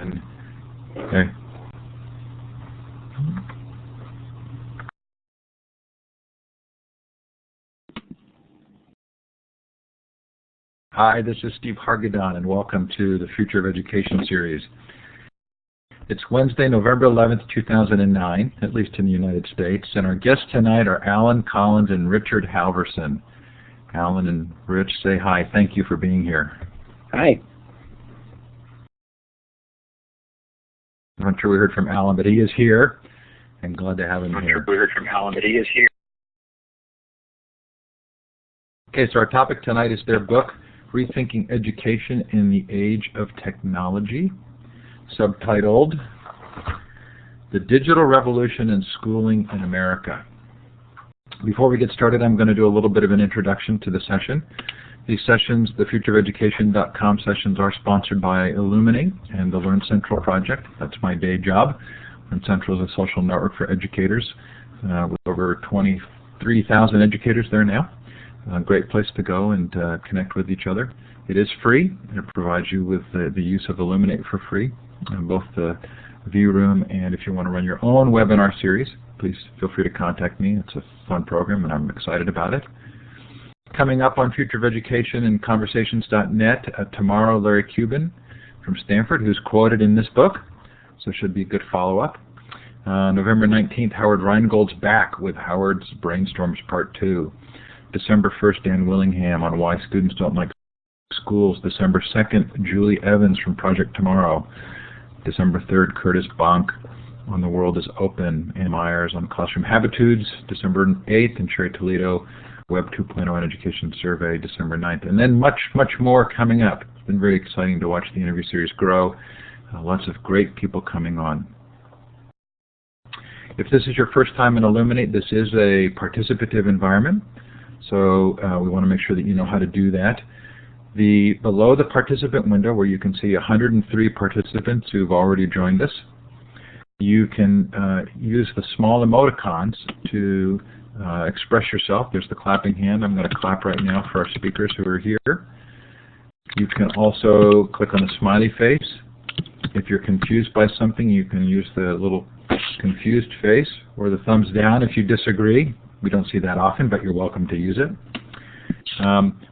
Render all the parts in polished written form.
on. Okay. Hi, this is Steve Hargadon, and welcome to the Future of Education series. It's Wednesday, November 11th, 2009, at least in the United States, and our guests tonight are Allan Collins and Richard Halverson. Allan and Rich, say hi. Thank you for being here. Hi. I'm not sure we heard from Allan, but he is here, and glad to have him here. I'm not sure we heard from Allan, but he is here. Okay, so our topic tonight is their book, Rethinking Education in the Age of Technology, subtitled The Digital Revolution in Schooling in America. Before we get started, I'm going to do a little bit of an introduction to the session. These sessions, the futureofeducation.com sessions, are sponsored by Illuminating and the Learn Central project. That's my day job. Learn Central is a social network for educators with over 23,000 educators there now. A great place to go and connect with each other. It is free. It provides you with the use of Illuminate for free, both the view room and if you want to run your own webinar series, please feel free to contact me. It's a fun program and I'm excited about it. Coming up on Future of Education and Conversations.net tomorrow, Larry Cuban from Stanford, who's quoted in this book, so should be a good follow-up. November 19th, Howard Rheingold's back with Howard's Brainstorms Part 2. December 1st, Dan Willingham on why students don't like schools. December 2nd, Julie Evans from Project Tomorrow. December 3rd, Curtis Bonk on The World is Open. Ann Myers on Classroom Habitudes. December 8th, and Sherry Toledo, Web 2.0 and Education Survey, December 9th. And then much, much more coming up. It's been very exciting to watch the interview series grow. Lots of great people coming on. If this is your first time in Illuminate, this is a participative environment. So we want to make sure that you know how to do that. Below the participant window, where you can see 103 participants who've already joined us, you can use the small emoticons to express yourself. There's the clapping hand. I'm going to clap right now for our speakers who are here. You can also click on the smiley face. If you're confused by something, you can use the little confused face or the thumbs down if you disagree. We don't see that often, but you're welcome to use it.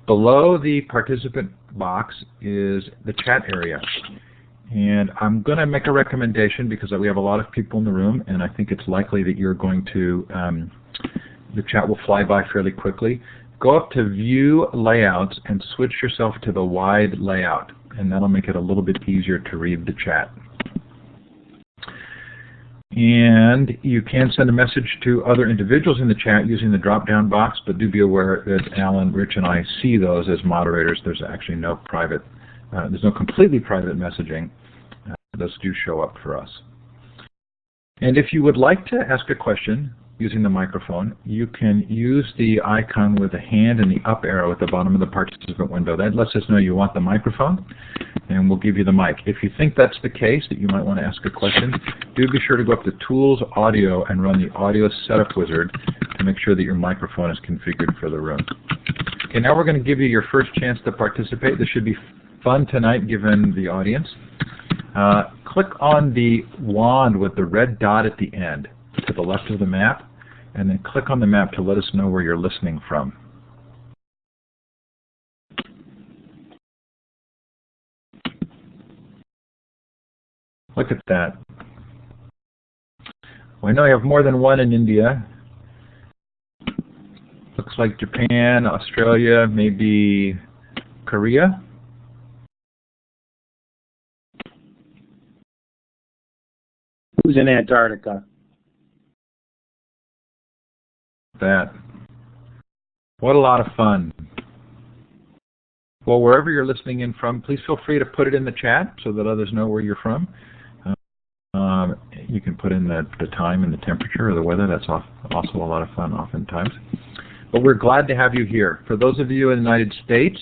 Below the participant box is the chat area. And I'm going to make a recommendation because we have a lot of people in the room, and I think it's likely that you're going to, the chat will fly by fairly quickly. Go up to View Layouts and switch yourself to the wide layout, and that'll make it a little bit easier to read the chat. And you can send a message to other individuals in the chat using the drop-down box, but do be aware that Allan, Rich, and I see those as moderators. There's actually no private, there's no completely private messaging. Those do show up for us. And if you would like to ask a question using the microphone, you can use the icon with the hand and the up arrow at the bottom of the participant window. That lets us know you want the microphone, and we'll give you the mic. If you think that's the case, that you might want to ask a question, do be sure to go up to Tools, Audio, and run the Audio Setup Wizard to make sure that your microphone is configured for the room. Okay, now we're going to give you your first chance to participate. This should be fun tonight given the audience. Click on the wand with the red dot at the end to the left of the map, and then click on the map to let us know where you're listening from. Look at that. Well, I know you have more than one in India. Looks like Japan, Australia, maybe Korea. Who's in Antarctica? That. What a lot of fun. Well, wherever you're listening in from, please feel free to put it in the chat so that others know where you're from. You can put in the time and the temperature or the weather. That's also a lot of fun oftentimes. But we're glad to have you here. For those of you in the United States,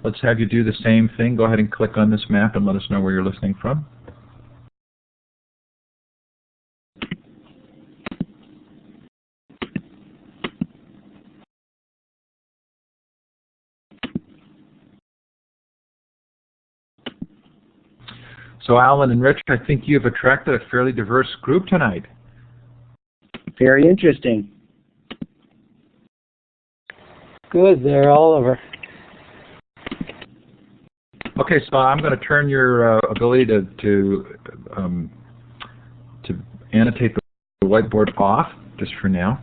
let's have you do the same thing. Go ahead and click on this map and let us know where you're listening from. So Allan and Rich, I think you've attracted a fairly diverse group tonight. Very interesting. Good there, Oliver. Okay, so I'm going to turn your ability to annotate the whiteboard off just for now.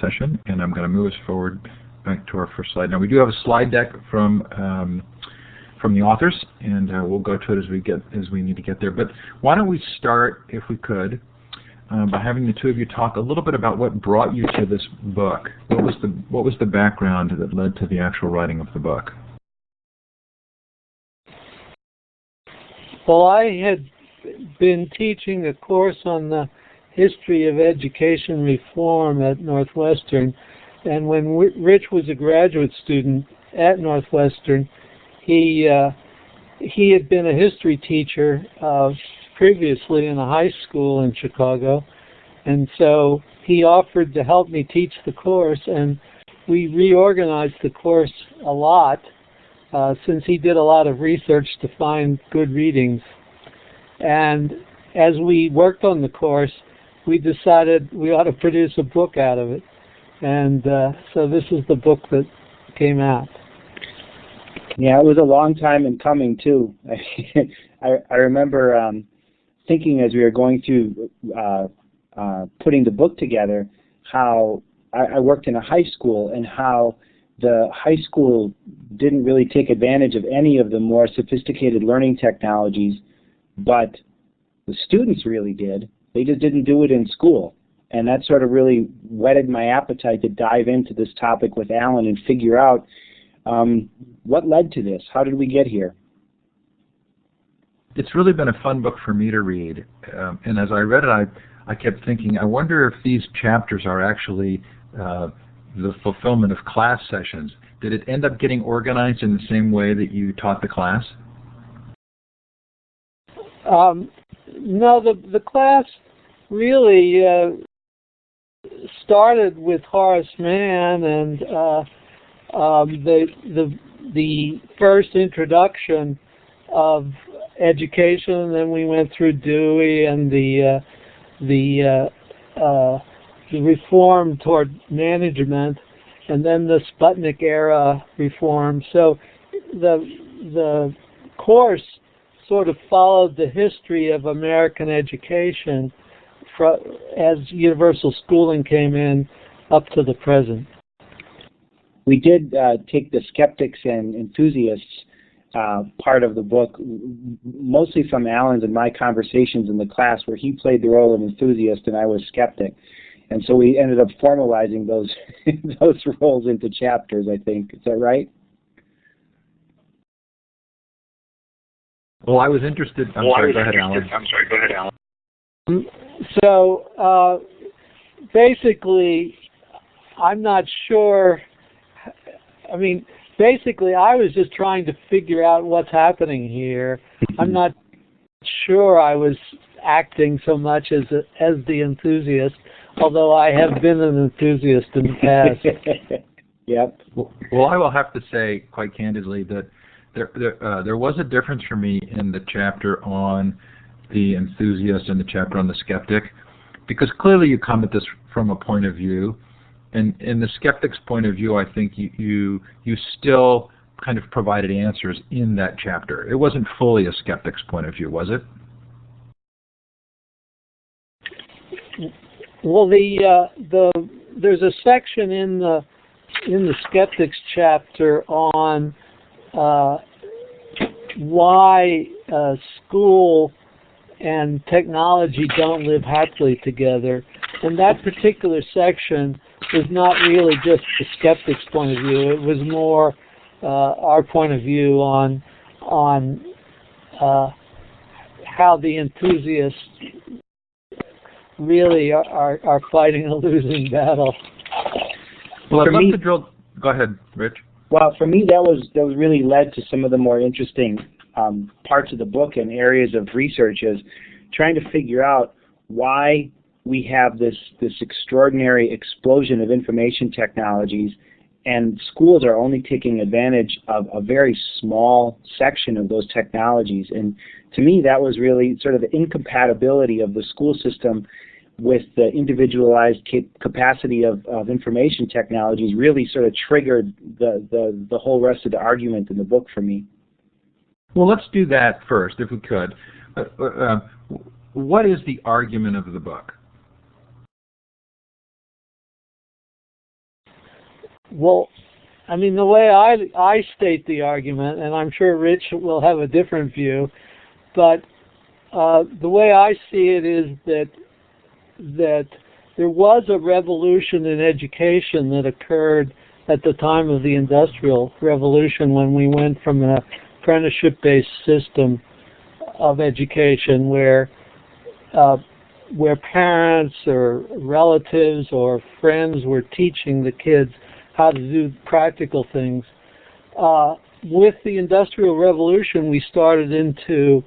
Session, and I'm going to move us forward back to our first slide. Now we do have a slide deck from the authors, and we'll go to it as we need to get there. But why don't we start, if we could, by having the two of you talk a little bit about what brought you to this book. What was the background that led to the actual writing of the book? Well, I had been teaching a course on the history of education reform at Northwestern, and when Rich was a graduate student at Northwestern, he had been a history teacher previously in a high school in Chicago, and so he offered to help me teach the course, and we reorganized the course a lot since he did a lot of research to find good readings. And as we worked on the course, we decided we ought to produce a book out of it. And so this is the book that came out. Yeah, it was a long time in coming, too. I remember thinking as we were going through putting the book together, how I worked in a high school and how the high school didn't really take advantage of any of the more sophisticated learning technologies, but the students really did. They just didn't do it in school. And that sort of really whetted my appetite to dive into this topic with Allan and figure out what led to this. How did we get here? It's really been a fun book for me to read. And as I read it, I kept thinking, I wonder if these chapters are actually the fulfillment of class sessions. Did it end up getting organized in the same way that you taught the class? No, the class really started with Horace Mann and the first introduction of education, and then we went through Dewey and the reform toward management, and then the Sputnik era reform. So the course sort of followed the history of American education as universal schooling came in up to the present. We did take the Skeptics and Enthusiasts part of the book, mostly from Allan's and my conversations in the class, where he played the role of Enthusiast and I was Skeptic. And so we ended up formalizing those those roles into chapters, I think. Is that right? Well, I was interested. I'm sorry, go ahead, Allan. So basically, I'm not sure. I mean, basically, I was just trying to figure out what's happening here. I'm not sure I was acting so much as the enthusiast, although I have been an enthusiast in the past. Yep. Well, I will have to say quite candidly that there was a difference for me in the chapter on the enthusiast and the chapter on the skeptic, because clearly you come at this from a point of view, and in the skeptic's point of view, I think you still kind of provided answers in that chapter. It wasn't fully a skeptic's point of view, was it? Well, there's a section in the skeptics chapter on why school and technology don't live happily together, and that particular section was not really just the skeptic's point of view. It was more our point of view on how the enthusiasts really are fighting a losing battle. Well, I'd love to drill. Go ahead, Rich. Well, for me, that was really led to some of the more interesting parts of the book and areas of research, is trying to figure out why we have this extraordinary explosion of information technologies, and schools are only taking advantage of a very small section of those technologies. And to me, that was really sort of the incompatibility of the school system with the individualized capacity of information technologies really sort of triggered the whole rest of the argument in the book for me. Well, let's do that first, if we could. What is the argument of the book? Well, I mean, the way I state the argument, and I'm sure Rich will have a different view, but the way I see it is that there was a revolution in education that occurred at the time of the Industrial Revolution, when we went from an apprenticeship-based system of education where parents or relatives or friends were teaching the kids how to do practical things. With the Industrial Revolution, we started into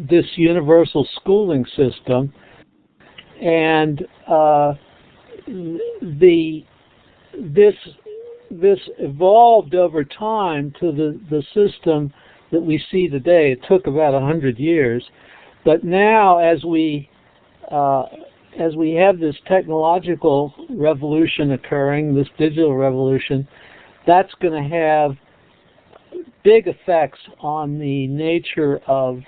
this universal schooling system, and this evolved over time to the system that we see today. It took about 100 years, but now as we have this technological revolution occurring, this digital revolution, that's going to have big effects on the nature of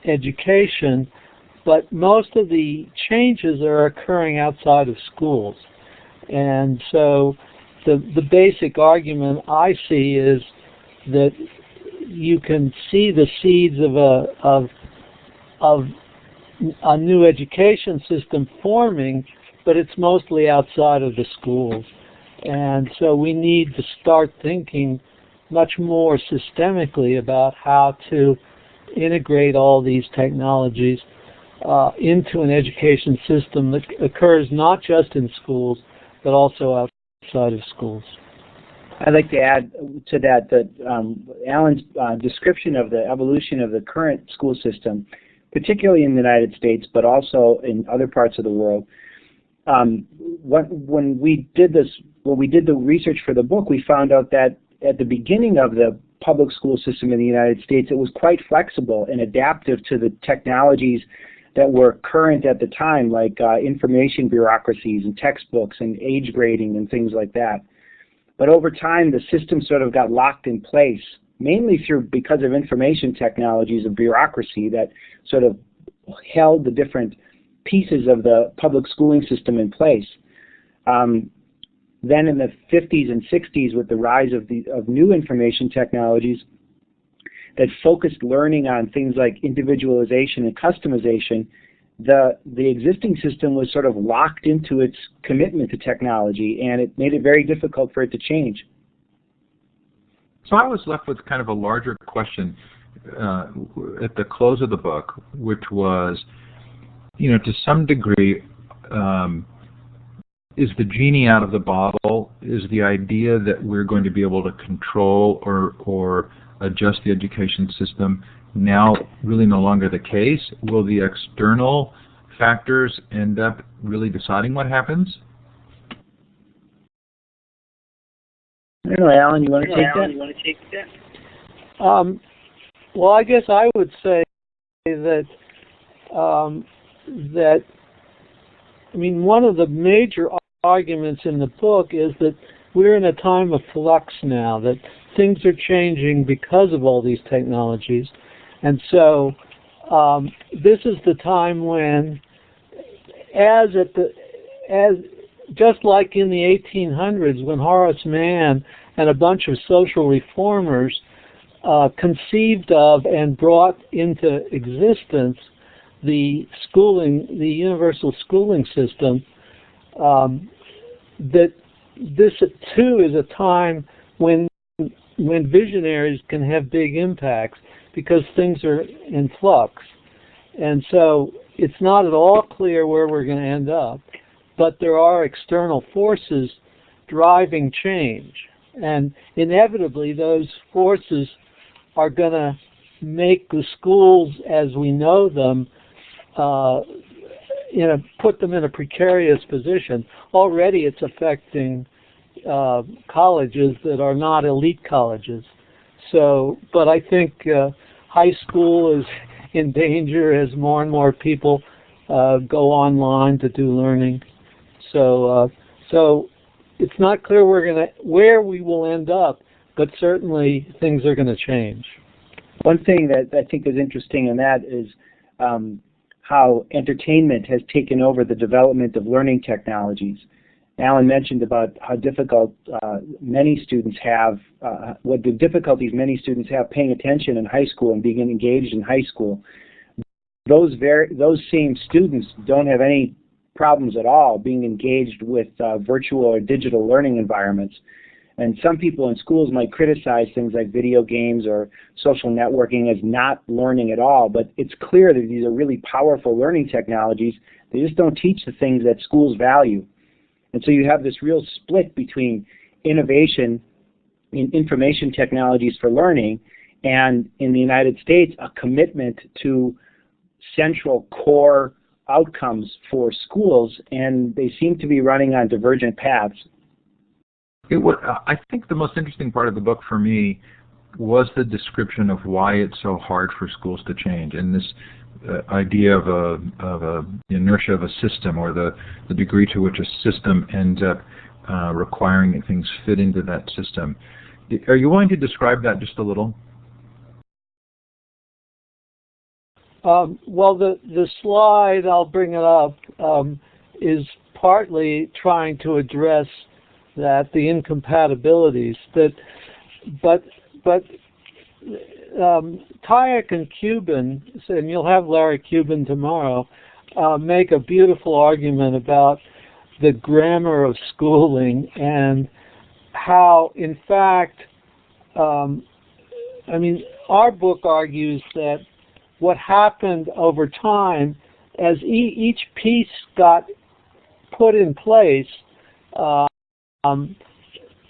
education, but most of the changes are occurring outside of schools. And so the basic argument I see is that you can see the seeds of a new education system forming, but it's mostly outside of the schools. And so we need to start thinking much more systemically about how to integrate all these technologies into an education system that occurs not just in schools, but also outside of schools. I'd like to add to that Allan's description of the evolution of the current school system, particularly in the United States, but also in other parts of the world. When we did the research for the book, we found out that at the beginning of the public school system in the United States, it was quite flexible and adaptive to the technologies that were current at the time, like information bureaucracies and textbooks and age grading and things like that. But over time, the system sort of got locked in place, mainly because of information technologies and bureaucracy that sort of held the different pieces of the public schooling system in place. Then in the 50s and 60s, with the rise of new information technologies that focused learning on things like individualization and customization, the existing system was sort of locked into its commitment to technology, and it made it very difficult for it to change. So I was left with kind of a larger question at the close of the book, which was, to some degree, is the genie out of the bottle? Is the idea that we're going to be able to control or adjust the education system now really no longer the case? Will the external factors end up really deciding what happens? I don't know, Allan, you want to take that? Well, I guess I would say that one of the major arguments in the book is that we're in a time of flux now, that things are changing because of all these technologies. And so this is the time when, just like in the 1800s, when Horace Mann and a bunch of social reformers conceived of and brought into existence the universal schooling system, that this too is a time when visionaries can have big impacts because things are in flux. And so it's not at all clear where we're going to end up, but there are external forces driving change. And inevitably those forces are going to make the schools as we know them put them in a precarious position. Already it's affecting colleges that are not elite colleges. So, but I think high school is in danger as more and more people go online to do learning. So, so it's not clear where we will end up, but certainly things are going to change. One thing that I think is interesting in that is how entertainment has taken over the development of learning technologies. Allan mentioned about how difficult many students have, what the difficulties many students have paying attention in high school and being engaged in high school. Those same students don't have any problems at all being engaged with virtual or digital learning environments. And some people in schools might criticize things like video games or social networking as not learning at all, but it's clear that these are really powerful learning technologies. They just don't teach the things that schools value. And so you have this real split between innovation in information technologies for learning and, in the United States, a commitment to central core outcomes for schools, and they seem to be running on divergent paths. I think the most interesting part of the book for me was the description of why it's so hard for schools to change, and this idea of the inertia of a system, or the degree to which a system ends up requiring that things fit into that system. Are you willing to describe that just a little? Well, the slide, I'll bring it up, is partly trying to address that, the incompatibilities, but Hayek and Cuban, and you'll have Larry Cuban tomorrow, make a beautiful argument about the grammar of schooling and how, in fact, I mean, our book argues that what happened over time, as each piece got put in place,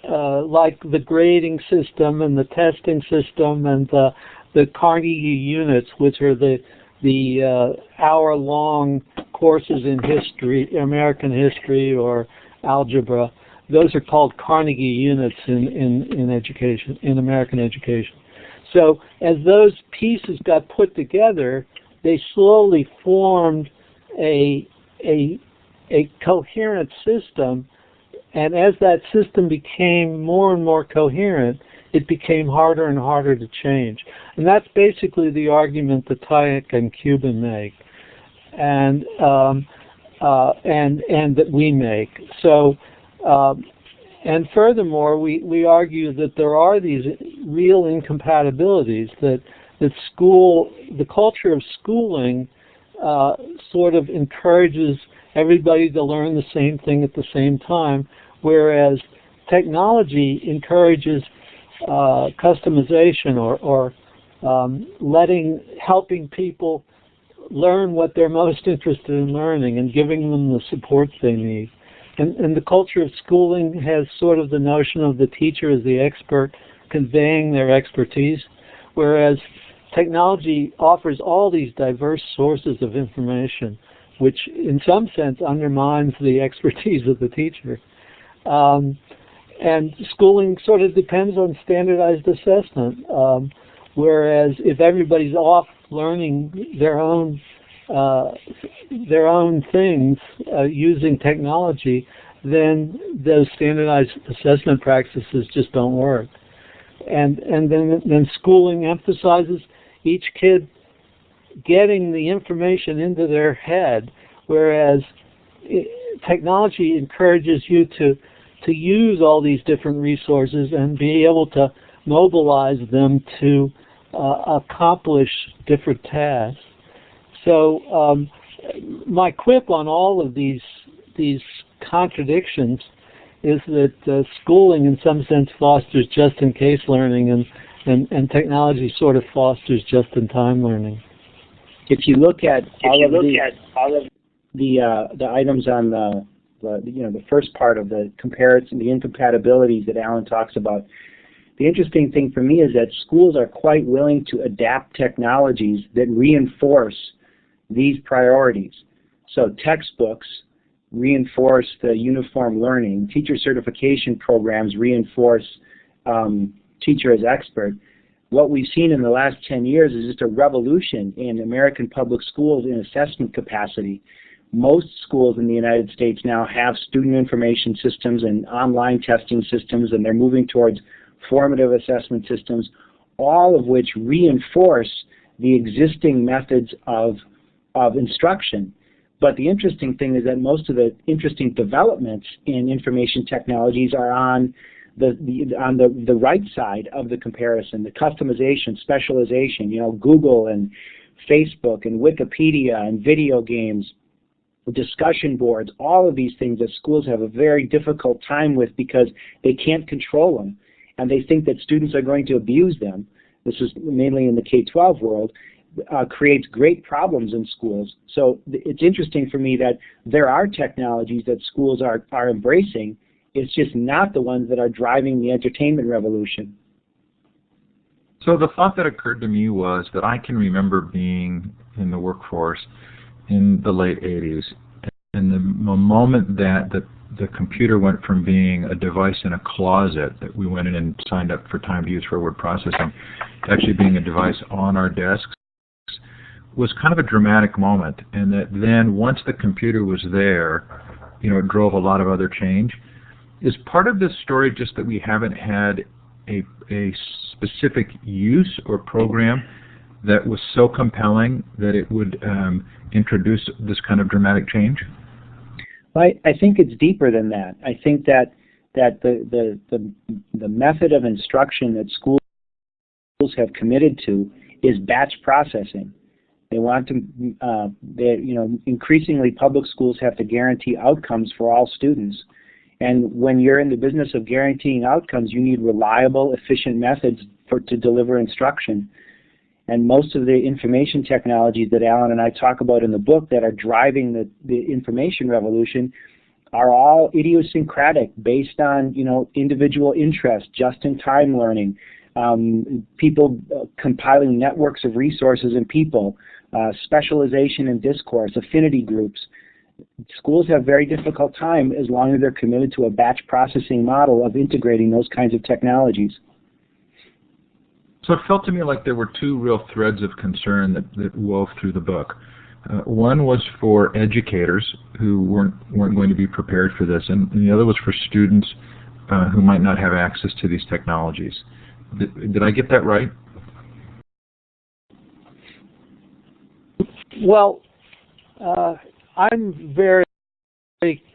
like the grading system and the testing system and the Carnegie units, which are the hour-long courses in history, American history or algebra. Those are called Carnegie units in education, in American education. So as those pieces got put together, they slowly formed a coherent system. And as that system became more and more coherent, it became harder and harder to change. And that's basically the argument that Hayek and Cuban make, and that we make. So, and furthermore, we argue that there are these real incompatibilities, that the culture of schooling sort of encourages everybody to learn the same thing at the same time, whereas technology encourages customization or helping people learn what they're most interested in learning and giving them the support they need. And the culture of schooling has sort of the notion of the teacher as the expert conveying their expertise, whereas technology offers all these diverse sources of information, which in some sense undermines the expertise of the teacher. And schooling sort of depends on standardized assessment, whereas if everybody's off learning their own things using technology, then those standardized assessment practices just don't work. And then schooling emphasizes each kid getting the information into their head, whereas technology encourages you to use all these different resources and be able to mobilize them to accomplish different tasks. So my quip on all of these contradictions is that schooling in some sense fosters just-in-case learning, and technology sort of fosters just-in-time learning. If you look at all of the items on the first part of the comparison, the incompatibilities that Allan talks about, the interesting thing for me is that schools are quite willing to adapt technologies that reinforce these priorities. So textbooks reinforce the uniform learning. Teacher certification programs reinforce teacher as expert. What we've seen in the last 10 years is just a revolution in American public schools in assessment capacity. Most schools in the United States now have student information systems and online testing systems, and they're moving towards formative assessment systems, all of which reinforce the existing methods of instruction. But the interesting thing is that most of the interesting developments in information technologies are on the right side of the comparison, the customization, specialization. You know, Google and Facebook and Wikipedia and video games, discussion boards, all of these things that schools have a very difficult time with because they can't control them, and they think that students are going to abuse them. This is mainly in the K-12 world. Creates great problems in schools. So it's interesting for me that there are technologies that schools are embracing. It's just not the ones that are driving the entertainment revolution. So the thought that occurred to me was that I can remember being in the workforce in the late 80s, and the moment that the computer went from being a device in a closet that we went in and signed up for time to use for word processing to actually being a device on our desks was kind of a dramatic moment. And that then once the computer was there, you know, it drove a lot of other change. Is part of this story just that we haven't had a specific use or program that was so compelling that it would introduce this kind of dramatic change? Well, I think it's deeper than that. I think that the method of instruction that schools have committed to is batch processing. They want to, increasingly public schools have to guarantee outcomes for all students. And when you're in the business of guaranteeing outcomes, you need reliable, efficient methods to deliver instruction. And most of the information technologies that Allan and I talk about in the book that are driving the information revolution are all idiosyncratic, based on individual interest, just-in-time learning, people compiling networks of resources and people, specialization and discourse, affinity groups. Schools have very difficult time as long as they're committed to a batch processing model of integrating those kinds of technologies. So it felt to me like there were two real threads of concern that wove through the book. One was for educators who weren't going to be prepared for this, and the other was for students who might not have access to these technologies. Did I get that right? Well, I'm very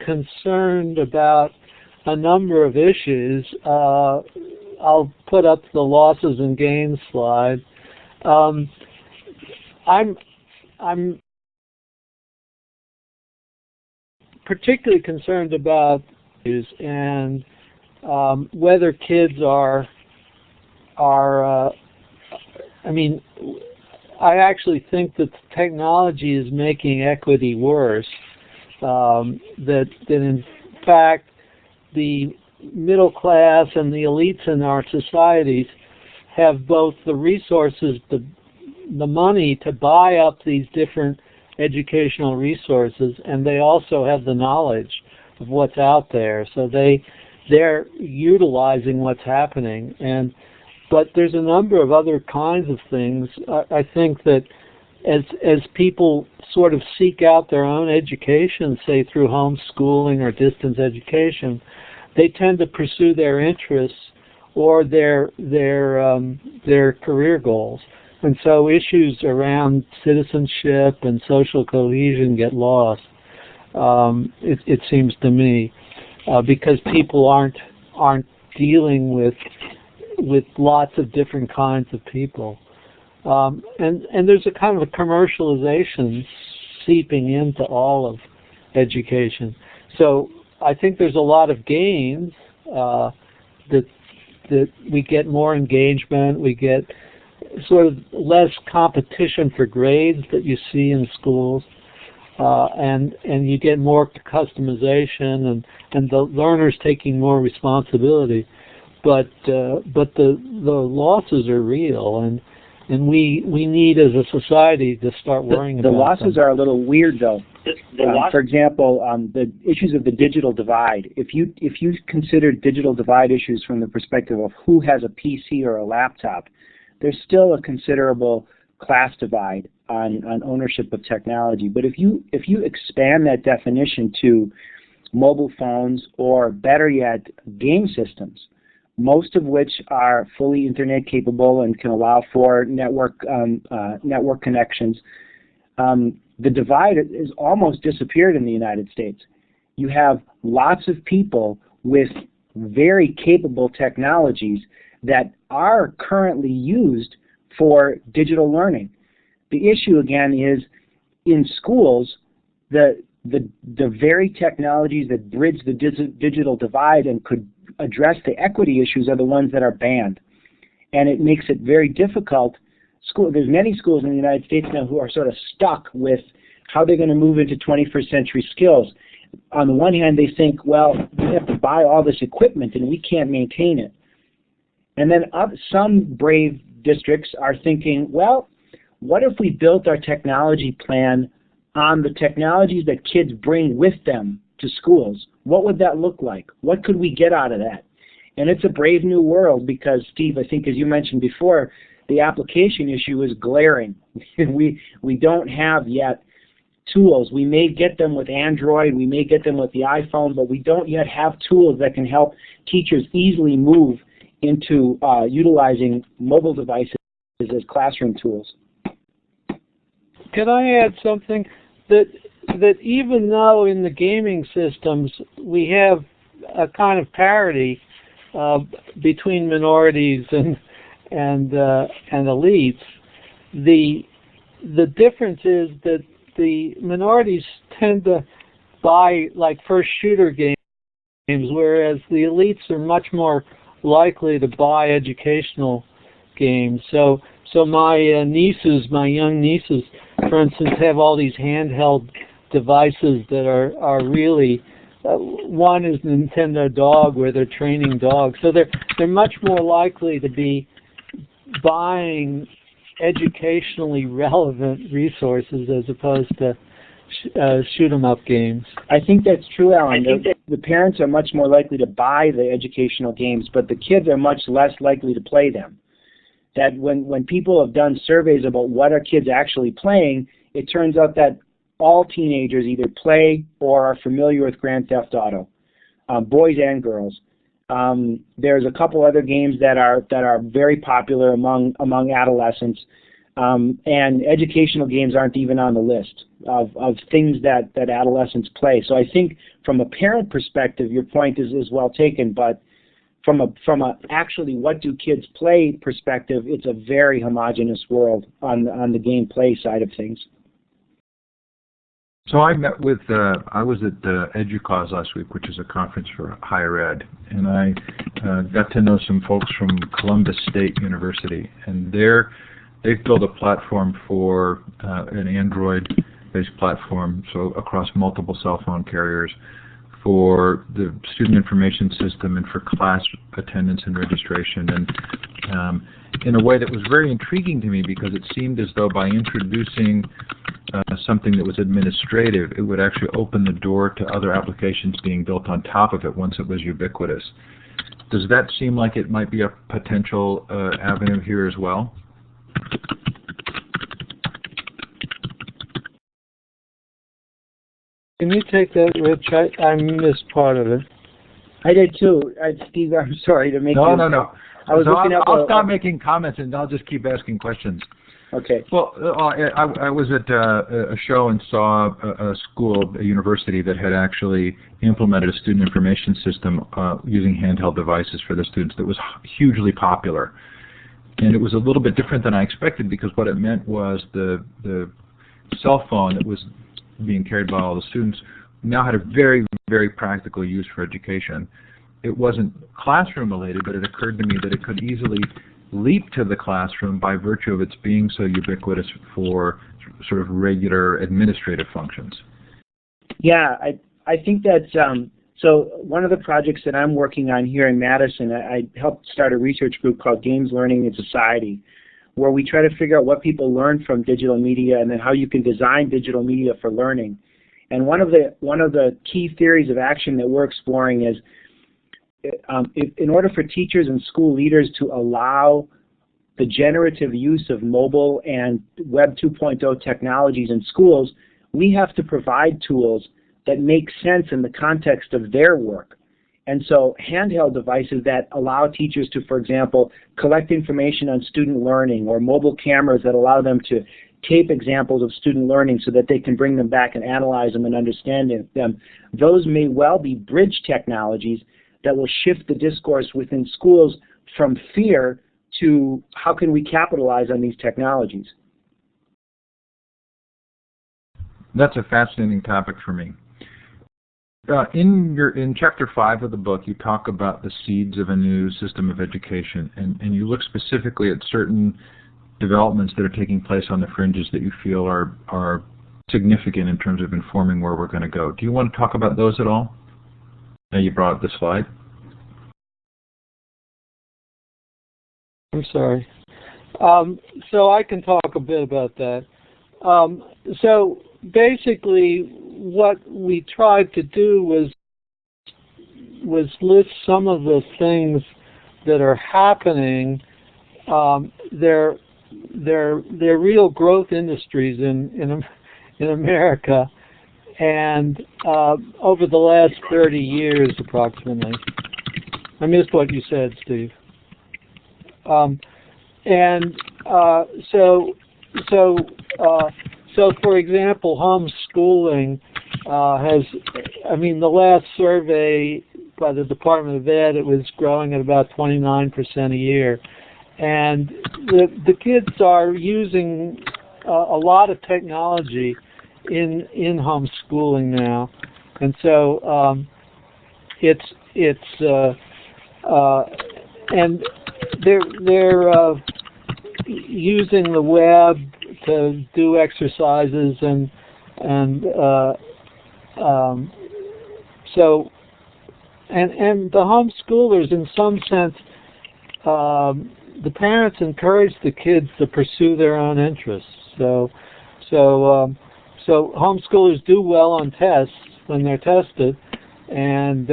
concerned about a number of issues. I'll put up the losses and gains slide. I'm particularly concerned about issues and whether kids are. I actually think that technology is making equity worse. That in fact the middle class and the elites in our societies have both the resources, the money to buy up these different educational resources, and they also have the knowledge of what's out there. So they're utilizing what's happening. But there's a number of other kinds of things. I think that as people sort of seek out their own education, say through homeschooling or distance education, they tend to pursue their interests or their career goals. And so issues around citizenship and social cohesion get lost, it seems to me, because people aren't dealing with lots of different kinds of people. And there's a kind of a commercialization seeping into all of education. So I think there's a lot of gains, that we get more engagement, we get sort of less competition for grades that you see in schools, and you get more customization and the learners taking more responsibility. But the losses are real, and we need as a society to start worrying about the losses them. are a little weird though. For example, the issues of the digital divide. If you consider digital divide issues from the perspective of who has a PC or a laptop, there's still a considerable class divide on ownership of technology. But if you expand that definition to mobile phones, or better yet, game systems, most of which are fully internet capable and can allow for network connections, the divide is almost disappeared in the United States. You have lots of people with very capable technologies that are currently used for digital learning. The issue again is in schools, the very technologies that bridge the digital divide and could address the equity issues are the ones that are banned. And it makes it very difficult. There's many schools in the United States now who are sort of stuck with how they're going to move into 21st century skills. On the one hand, they think, well, we have to buy all this equipment and we can't maintain it. And then some brave districts are thinking, well, what if we built our technology plan on the technologies that kids bring with them to schools? What would that look like? What could we get out of that? And it's a brave new world because, Steve, I think as you mentioned before, the application issue is glaring. we don't have yet tools. We may get them with Android, we may get them with the iPhone, but we don't yet have tools that can help teachers easily move into utilizing mobile devices as classroom tools. Can I add something? That even though in the gaming systems we have a kind of parity between minorities and elites, the difference is that the minorities tend to buy like first shooter games, whereas the elites are much more likely to buy educational games. So my young nieces, for instance, have all these handheld devices that are really, one is Nintendo Dog, where they're training dogs. So they're much more likely to be buying educationally relevant resources as opposed to shoot 'em up games. I think that's true, Alan. The parents are much more likely to buy the educational games, but the kids are much less likely to play them. That when people have done surveys about what are kids actually playing, it turns out that all teenagers either play or are familiar with Grand Theft Auto, boys and girls. There's a couple other games that are very popular among adolescents, and educational games aren't even on the list of things that adolescents play. So I think from a parent perspective, your point is well taken, but from a actually what do kids play perspective, it's a very homogeneous world on the gameplay side of things. So I met with, I was at EduCause last week, which is a conference for higher ed, and I got to know some folks from Columbus State University, and they've built a platform for an Android-based platform, so across multiple cell phone carriers, for the student information system and for class attendance and registration, and in a way that was very intriguing to me because it seemed as though by introducing something that was administrative, it would actually open the door to other applications being built on top of it once it was ubiquitous. Does that seem like it might be a potential avenue here as well? Can you take that, Rich? I missed part of it. I did too. Steve, I'm sorry to make you... No. I'll stop making comments and I'll just keep asking questions. Okay. Well, I was at a show and saw a university that had actually implemented a student information system using handheld devices for their students that was hugely popular. And it was a little bit different than I expected because what it meant was the cell phone that was being carried by all the students now had a very, very practical use for education. It wasn't classroom related, but it occurred to me that it could easily leap to the classroom by virtue of its being so ubiquitous for sort of regular administrative functions. Yeah, I think that's, so one of the projects that I'm working on here in Madison, I helped start a research group called Games Learning in Society, where we try to figure out what people learn from digital media and then how you can design digital media for learning. And one of the key theories of action that we're exploring is, in order for teachers and school leaders to allow the generative use of mobile and Web 2.0 technologies in schools, we have to provide tools that make sense in the context of their work. And so handheld devices that allow teachers to, for example, collect information on student learning, or mobile cameras that allow them to tape examples of student learning so that they can bring them back and analyze them and understand them. Those may well be bridge technologies that will shift the discourse within schools from fear to how can we capitalize on these technologies. That's a fascinating topic for me. In chapter 5 of the book, you talk about the seeds of a new system of education, and you look specifically at certain developments that are taking place on the fringes that you feel are significant in terms of informing where we're going to go. Do you want to talk about those at all? Now you brought up the slide. I'm sorry. So I can talk a bit about that. So basically, what we tried to do was list some of the things that are happening. They're real growth industries in America, and over the last 30 years approximately. I missed what you said, Steve. So for example, homeschooling has, the last survey by the Department of Ed, it was growing at about 29% a year. And the kids are using a lot of technology in homeschooling now. And so and they're using the web to do exercises and the homeschoolers, in some sense, the parents encourage the kids to pursue their own interests. So homeschoolers do well on tests when they're tested, and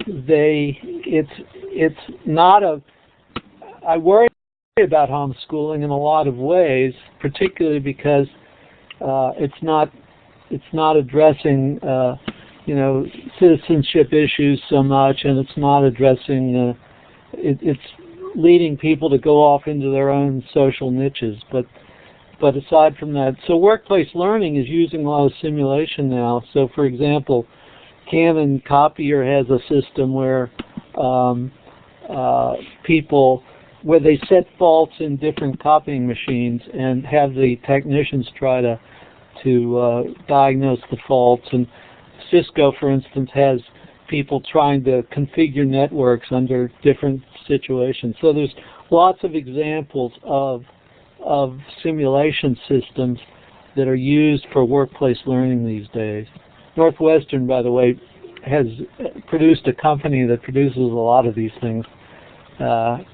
it's not a. I worry about homeschooling in a lot of ways, particularly because it's not addressing citizenship issues so much, and it's not addressing it's leading people to go off into their own social niches. But aside from that, so workplace learning is using a lot of simulation now. So for example, Canon Copier has a system where where they set faults in different copying machines and have the technicians try to diagnose the faults. And Cisco, for instance, has people trying to configure networks under different situations. So there's lots of examples of simulation systems that are used for workplace learning these days. Northwestern, by the way, has produced a company that produces a lot of these things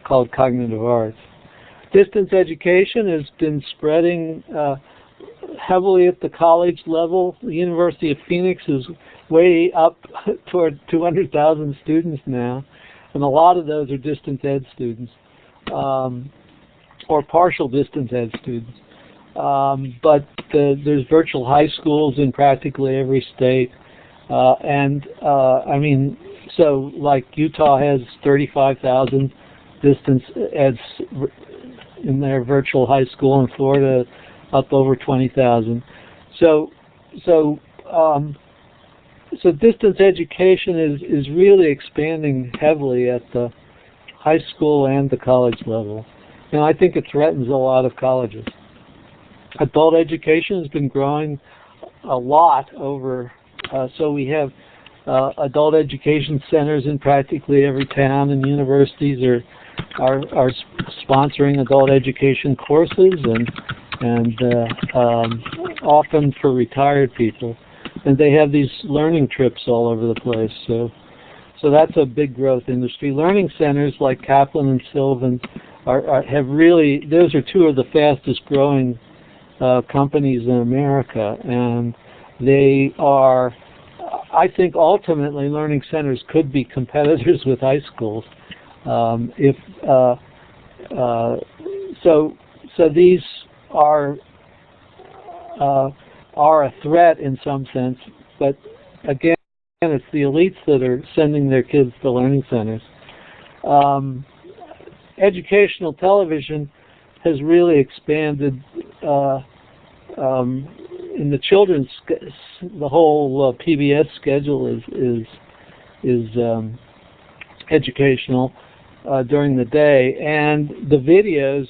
called Cognitive Arts. Distance education has been spreading heavily at the college level. The University of Phoenix is way up toward 200,000 students now, and a lot of those are distance ed students, or partial distance ed students. But there's virtual high schools in practically every state, so like Utah has 35,000 distance eds in their virtual high school, and Florida up over 20,000. So distance education is really expanding heavily at the high school and the college level. And I think it threatens a lot of colleges. Adult education has been growing a lot over, so we have adult education centers in practically every town, and universities are sponsoring adult education courses, and often for retired people. And they have these learning trips all over the place. So that's a big growth industry. Learning centers like Kaplan and Sylvan have really, those are two of the fastest growing companies in America, and They are, I think, ultimately learning centers could be competitors with high schools. So these are a threat in some sense, but again, it's the elites that are sending their kids to learning centers. Educational television has really expanded in the children's. The whole PBS schedule is educational during the day, and the videos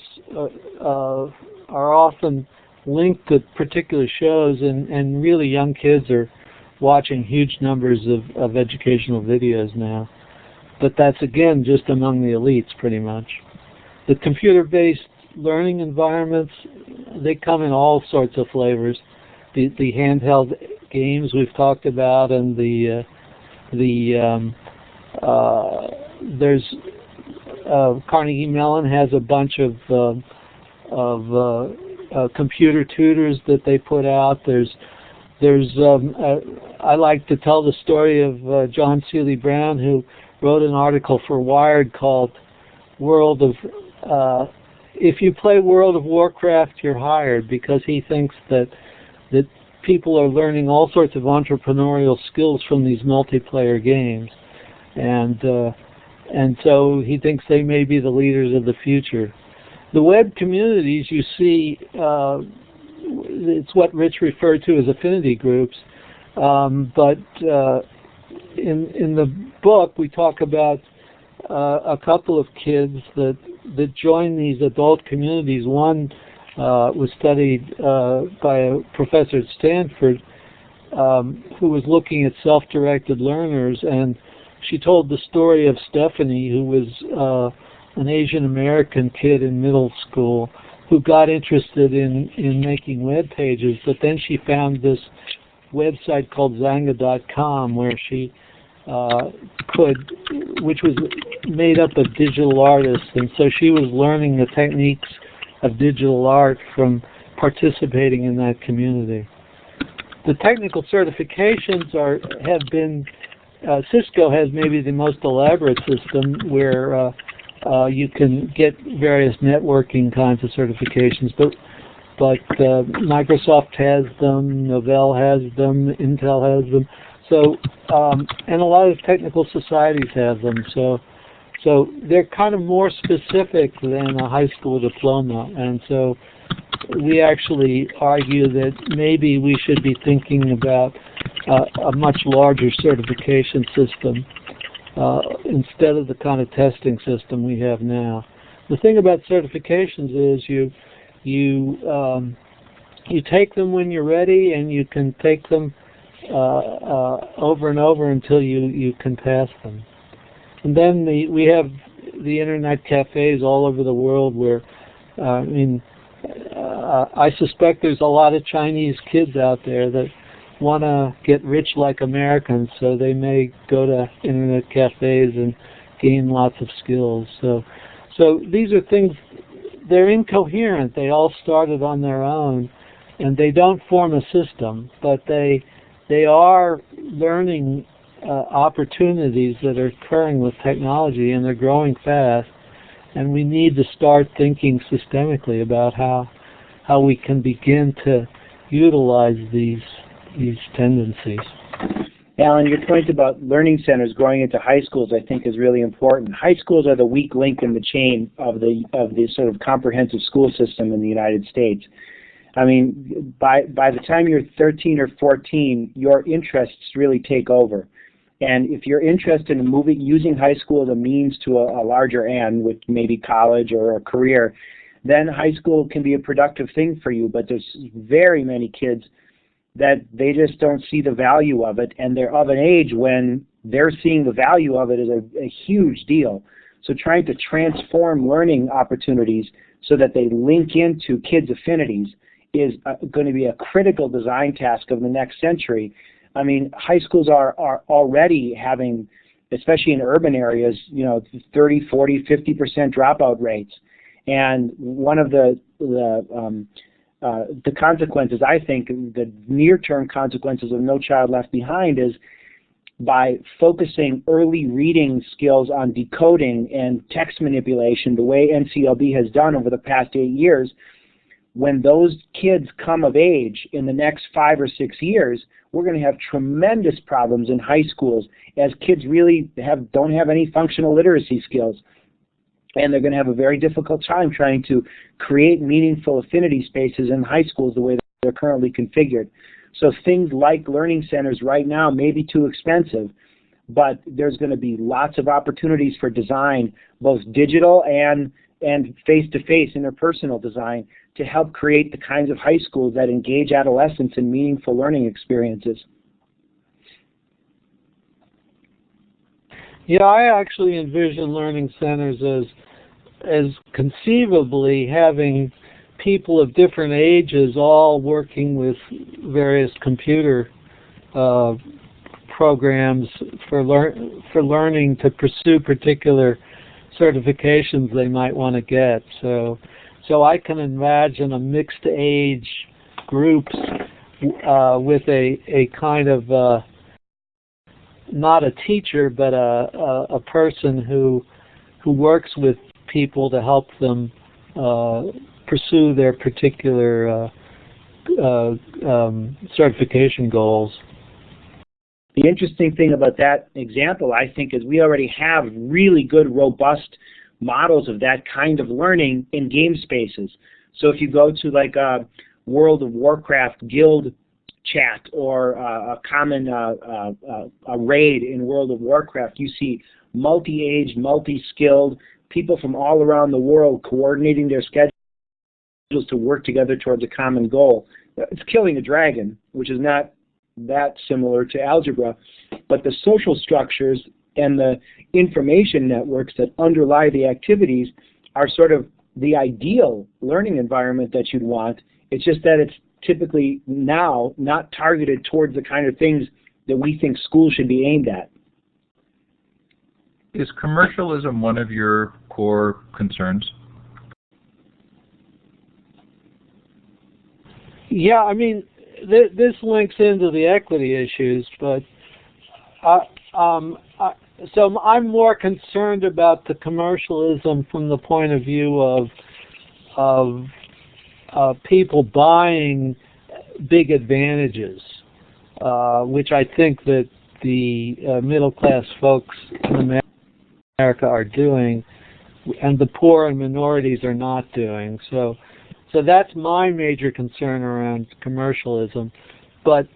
are often linked to particular shows, and really young kids are watching huge numbers of educational videos now. But that's, again, just among the elites, pretty much. The computer-based learning environments, they come in all sorts of flavors. The handheld games we've talked about, and there's Carnegie Mellon has a bunch of computer tutors that they put out. I like to tell the story of John Seeley Brown, who wrote an article for Wired called "World of." If you play World of Warcraft, you're hired, because he thinks that people are learning all sorts of entrepreneurial skills from these multiplayer games, and so he thinks they may be the leaders of the future. The web communities, you see, it's what Rich referred to as affinity groups, but in the book we talk about a couple of kids that join these adult communities. One was studied by a professor at Stanford who was looking at self-directed learners, and she told the story of Stephanie, who was an Asian American kid in middle school who got interested in making web pages, but then she found this website called Zanga.com where she which was made up of digital artists, and so she was learning the techniques of digital art from participating in that community. The technical certifications have been, Cisco has maybe the most elaborate system where you can get various networking kinds of certifications, but Microsoft has them, Novell has them, Intel has them. So, and a lot of technical societies have them. So they're kind of more specific than a high school diploma. And so we actually argue that maybe we should be thinking about a much larger certification system instead of the kind of testing system we have now. The thing about certifications is you take them when you're ready, and you can take them over and over until you can pass them. And then we have the internet cafes all over the world where, I suspect there's a lot of Chinese kids out there that want to get rich like Americans, so they may go to internet cafes and gain lots of skills. So these are things, they're incoherent. They all started on their own, and they don't form a system, but they are learning opportunities that are occurring with technology, and they're growing fast, and we need to start thinking systemically about how we can begin to utilize these tendencies. Allan, your point about learning centers growing into high schools, I think, is really important. High schools are the weak link in the chain of the sort of comprehensive school system in the United States. I mean, by the time you're 13 or 14, your interests really take over. And if you're interested in using high school as a means to a larger end, which may be college or a career, then high school can be a productive thing for you. But there's very many kids that they just don't see the value of it, and they're of an age when they're seeing the value of it is a huge deal. So trying to transform learning opportunities so that they link into kids' affinities is going to be a critical design task of the next century. I mean, high schools are already having, especially in urban areas, 30, 40, 50% dropout rates. And one of the the consequences, I think, the near-term consequences of No Child Left Behind is by focusing early reading skills on decoding and text manipulation, the way NCLB has done over the past 8 years, when those kids come of age in the next 5 or 6 years, we're going to have tremendous problems in high schools as kids really don't have any functional literacy skills. And they're going to have a very difficult time trying to create meaningful affinity spaces in high schools the way that they're currently configured. So things like learning centers right now may be too expensive, but there's going to be lots of opportunities for design, both digital and face-to-face interpersonal design, to help create the kinds of high schools that engage adolescents in meaningful learning experiences. Yeah, I actually envision learning centers as conceivably having people of different ages all working with various computer programs for learning to pursue particular certifications they might want to get. So I can imagine a mixed age groups with a kind of not a teacher, but a person who works with people to help them pursue their particular certification goals. The interesting thing about that example, I think, is we already have really good, robust models of that kind of learning in game spaces. So if you go to like a World of Warcraft guild chat or a common a raid in World of Warcraft, you see multi-age, multi-skilled people from all around the world coordinating their schedules to work together towards a common goal. It's killing a dragon, which is not that similar to algebra, but the social structures and the information networks that underlie the activities are sort of the ideal learning environment that you'd want. It's just that it's typically now not targeted towards the kind of things that we think schools should be aimed at. Is commercialism one of your core concerns? Yeah, I mean, this links into the equity issues, but so I'm more concerned about the commercialism from the point of view of people buying big advantages, which I think that the middle class folks in America are doing, and the poor and minorities are not doing. So that's my major concern around commercialism. But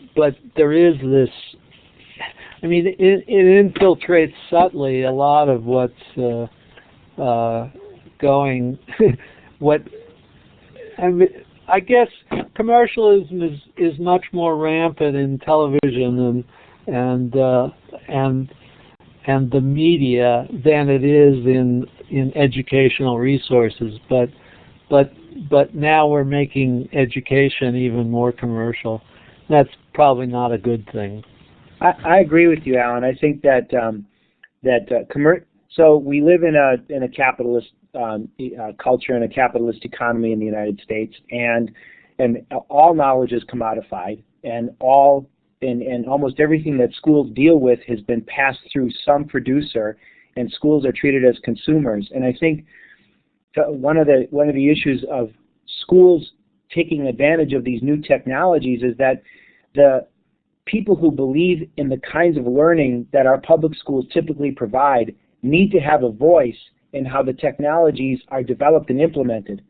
there is this, I mean, it infiltrates subtly a lot of what's going, I guess commercialism is much more rampant in television and the media than it is in educational resources. But now we're making education even more commercial. That's probably not a good thing. I agree with you, Alan. I think that so we live in a capitalist culture and a capitalist economy in the United States, and all knowledge is commodified, and almost everything that schools deal with has been passed through some producer, and schools are treated as consumers. And I think one of the issues of schools taking advantage of these new technologies is that the people who believe in the kinds of learning that our public schools typically provide need to have a voice in how the technologies are developed and implemented.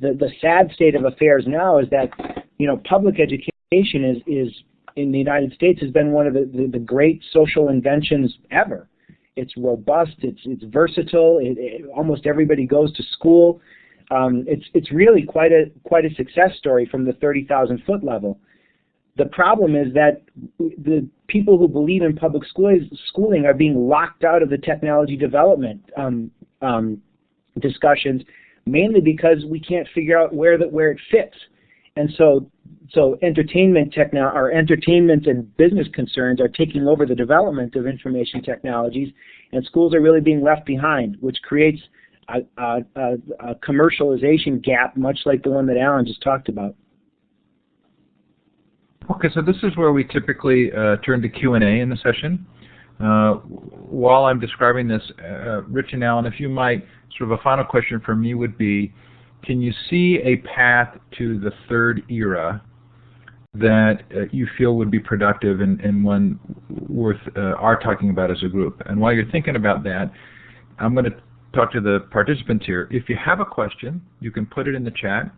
The sad state of affairs now is that, public education is in the United States has been one of the great social inventions ever. It's robust. It's versatile. Almost everybody goes to school. It's really quite a success story from the 30,000-foot level. The problem is that the people who believe in public schooling are being locked out of the technology development discussions, mainly because we can't figure out where it fits. And so entertainment and business concerns are taking over the development of information technologies, and schools are really being left behind, which creates a commercialization gap, much like the one that Allan just talked about. Okay, so this is where we typically turn to Q&A in the session. While I'm describing this, Rich and Allan, if you might, sort of a final question from me would be, can you see a path to the third era that you feel would be productive and one worth our talking about as a group? And while you're thinking about that, I'm going to talk to the participants here. If you have a question, you can put it in the chat.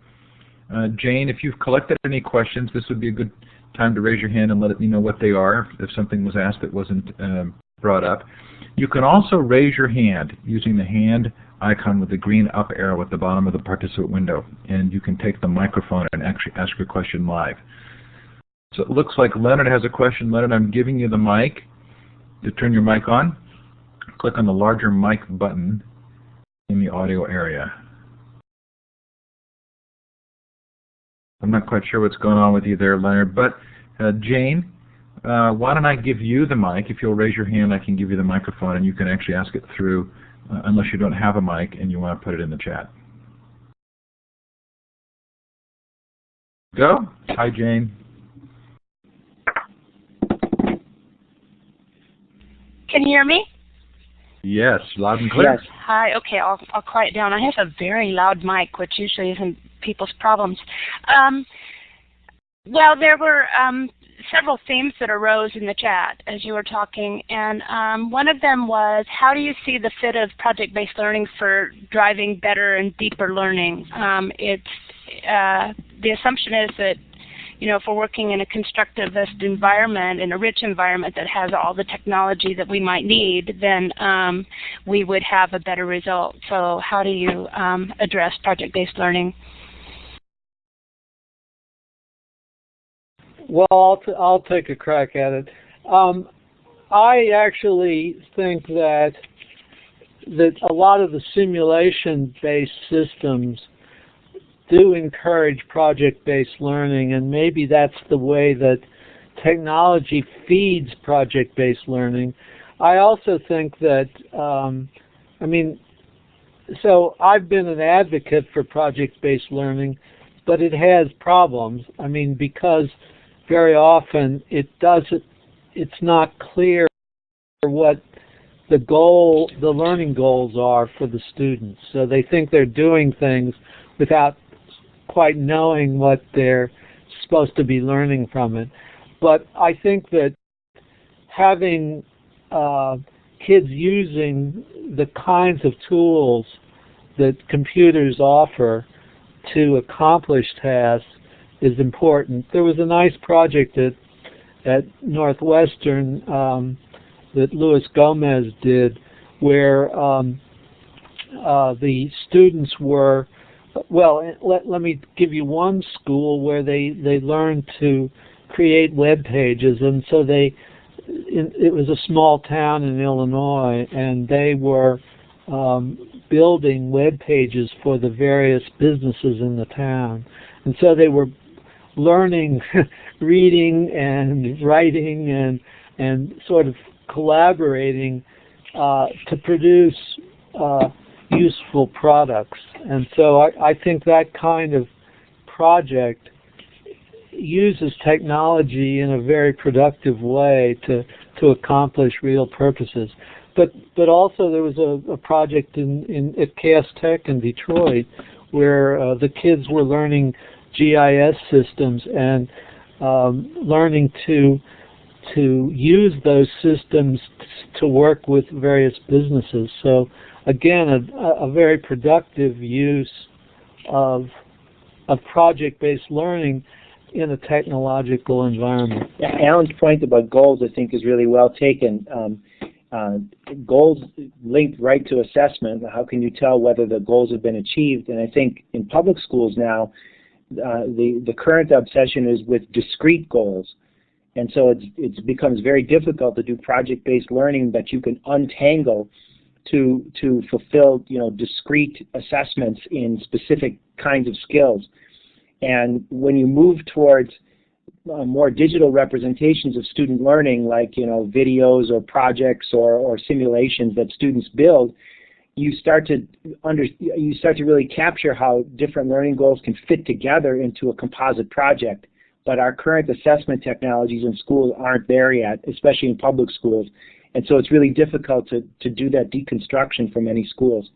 Jane, if you've collected any questions, this would be a good time to raise your hand and let me know what they are if something was asked that wasn't brought up. You can also raise your hand using the hand icon with the green up arrow at the bottom of the participant window, and you can take the microphone and actually ask your question live. So it looks like Leonard has a question. Leonard, I'm giving you the mic. To turn your mic on, click on the larger mic button in the audio area. I'm not quite sure what's going on with you there, Leonard, but Jane, why don't I give you the mic? If you'll raise your hand, I can give you the microphone, and you can actually ask it through, unless you don't have a mic and you want to put it in the chat. Go. Hi, Jane. Can you hear me? Yes, loud and clear. Yes. Hi. Okay, I'll quiet down. I have a very loud mic, which usually isn't people's problems. Well, there were several themes that arose in the chat as you were talking, and one of them was, how do you see the fit of project-based learning for driving better and deeper learning? The assumption is that, you know, if we're working in a constructivist environment, in a rich environment that has all the technology that we might need, then we would have a better result. So how do you address project-based learning? Well, I'll take a crack at it. I actually think that a lot of the simulation-based systems do encourage project-based learning, and maybe that's the way that technology feeds project-based learning. I also think that, so I've been an advocate for project-based learning, but it has problems. I mean, because very often it's not clear what the learning goals are for the students. So they think they're doing things without quite knowing what they're supposed to be learning from it. But I think that having kids using the kinds of tools that computers offer to accomplish tasks is important. There was a nice project at Northwestern that Luis Gomez did, where the students were, well, let me give you one school where they learned to create web pages, and so it was a small town in Illinois, and they were building web pages for the various businesses in the town. And so they were learning reading and writing and sort of collaborating to produce useful products. And so I think that kind of project uses technology in a very productive way to accomplish real purposes. But also there was a project at Cass Tech in Detroit where the kids were learning GIS systems and learning to use those systems to work with various businesses. So again, a very productive use of project-based learning in a technological environment. Yeah, Allan's point about goals, I think, is really well taken. Goals linked right to assessment. How can you tell whether the goals have been achieved? And I think in public schools now, the current obsession is with discrete goals. And so it becomes very difficult to do project-based learning that you can untangle to fulfill, discrete assessments in specific kinds of skills. And when you move towards more digital representations of student learning, like videos or projects or simulations that students build, you start to really capture how different learning goals can fit together into a composite project. But our current assessment technologies in schools aren't there yet, especially in public schools. And so it's really difficult to do that deconstruction for many schools.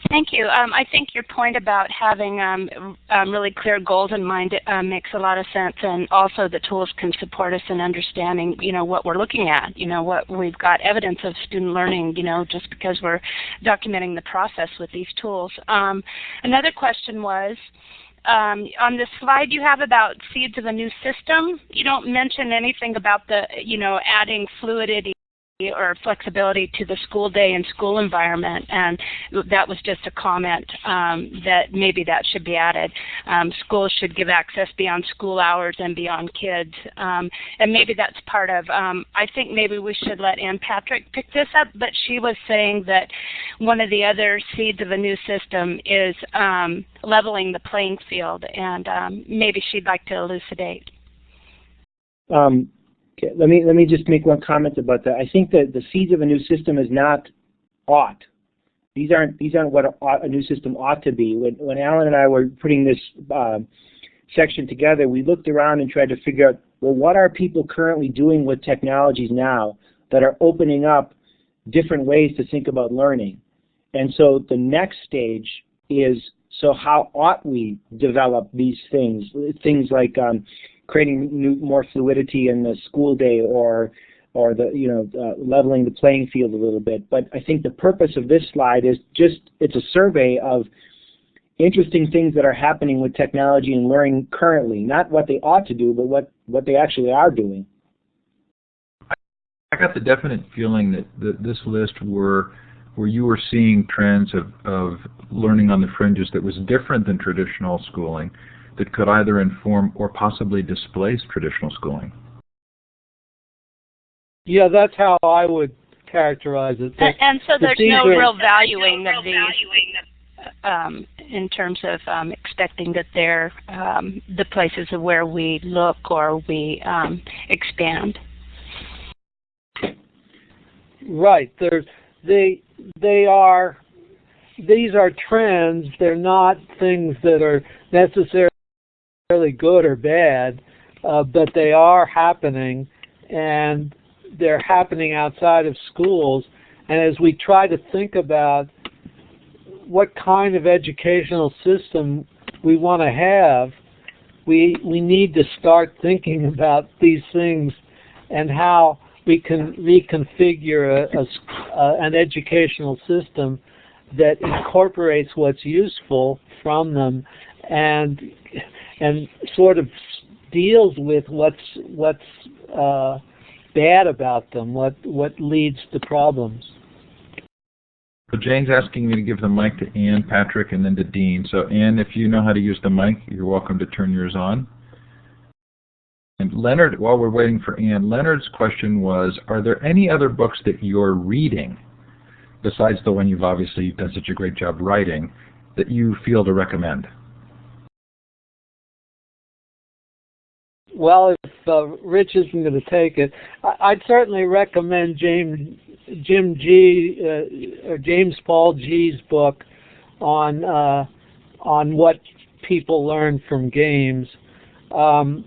Thank you. I think your point about having really clear goals in mind makes a lot of sense, and also the tools can support us in understanding, what we're looking at, what we've got evidence of student learning, just because we're documenting the process with these tools. Another question was, on the slide you have about seeds of a new system, you don't mention anything about the, adding fluidity or flexibility to the school day and school environment, and that was just a comment that maybe that should be added. Schools should give access beyond school hours and beyond kids, and maybe that's part of, I think maybe we should let Ann Patrick pick this up, but she was saying that one of the other seeds of a new system is leveling the playing field, and maybe she'd like to elucidate. Okay, let me just make one comment about that. I think that the seeds of a new system is not ought. These aren't what a new system ought to be. When Allan and I were putting this section together, we looked around and tried to figure out, well, what are people currently doing with technologies now that are opening up different ways to think about learning? And so the next stage is, so how ought we develop these things? Things like creating more fluidity in the school day, or leveling the playing field a little bit. But I think the purpose of this slide is it's a survey of interesting things that are happening with technology and learning currently, not what they ought to do, but what they actually are doing. I got the definite feeling that this list where you were seeing trends of learning on the fringes that was different than traditional schooling, that could either inform or possibly displace traditional schooling. Yeah, that's how I would characterize it. And so there's no real valuing of these in terms of expecting that they're the places of where we look or we expand. Right. These are trends. They're not things that are necessarily good or bad, but they are happening, and they're happening outside of schools. And as we try to think about what kind of educational system we want to have, we need to start thinking about these things and how we can reconfigure an educational system that incorporates what's useful from them and sort of deals with what's bad about them, what leads to problems. So Jane's asking me to give the mic to Ann, Patrick, and then to Dean. So Ann, if you know how to use the mic, you're welcome to turn yours on. And Leonard, while we're waiting for Ann, Leonard's question was, are there any other books that you're reading, besides the one you've obviously done such a great job writing, that you feel to recommend? Well, if Rich isn't going to take it, I'd certainly recommend James Paul G's book on what people learn from games. I'm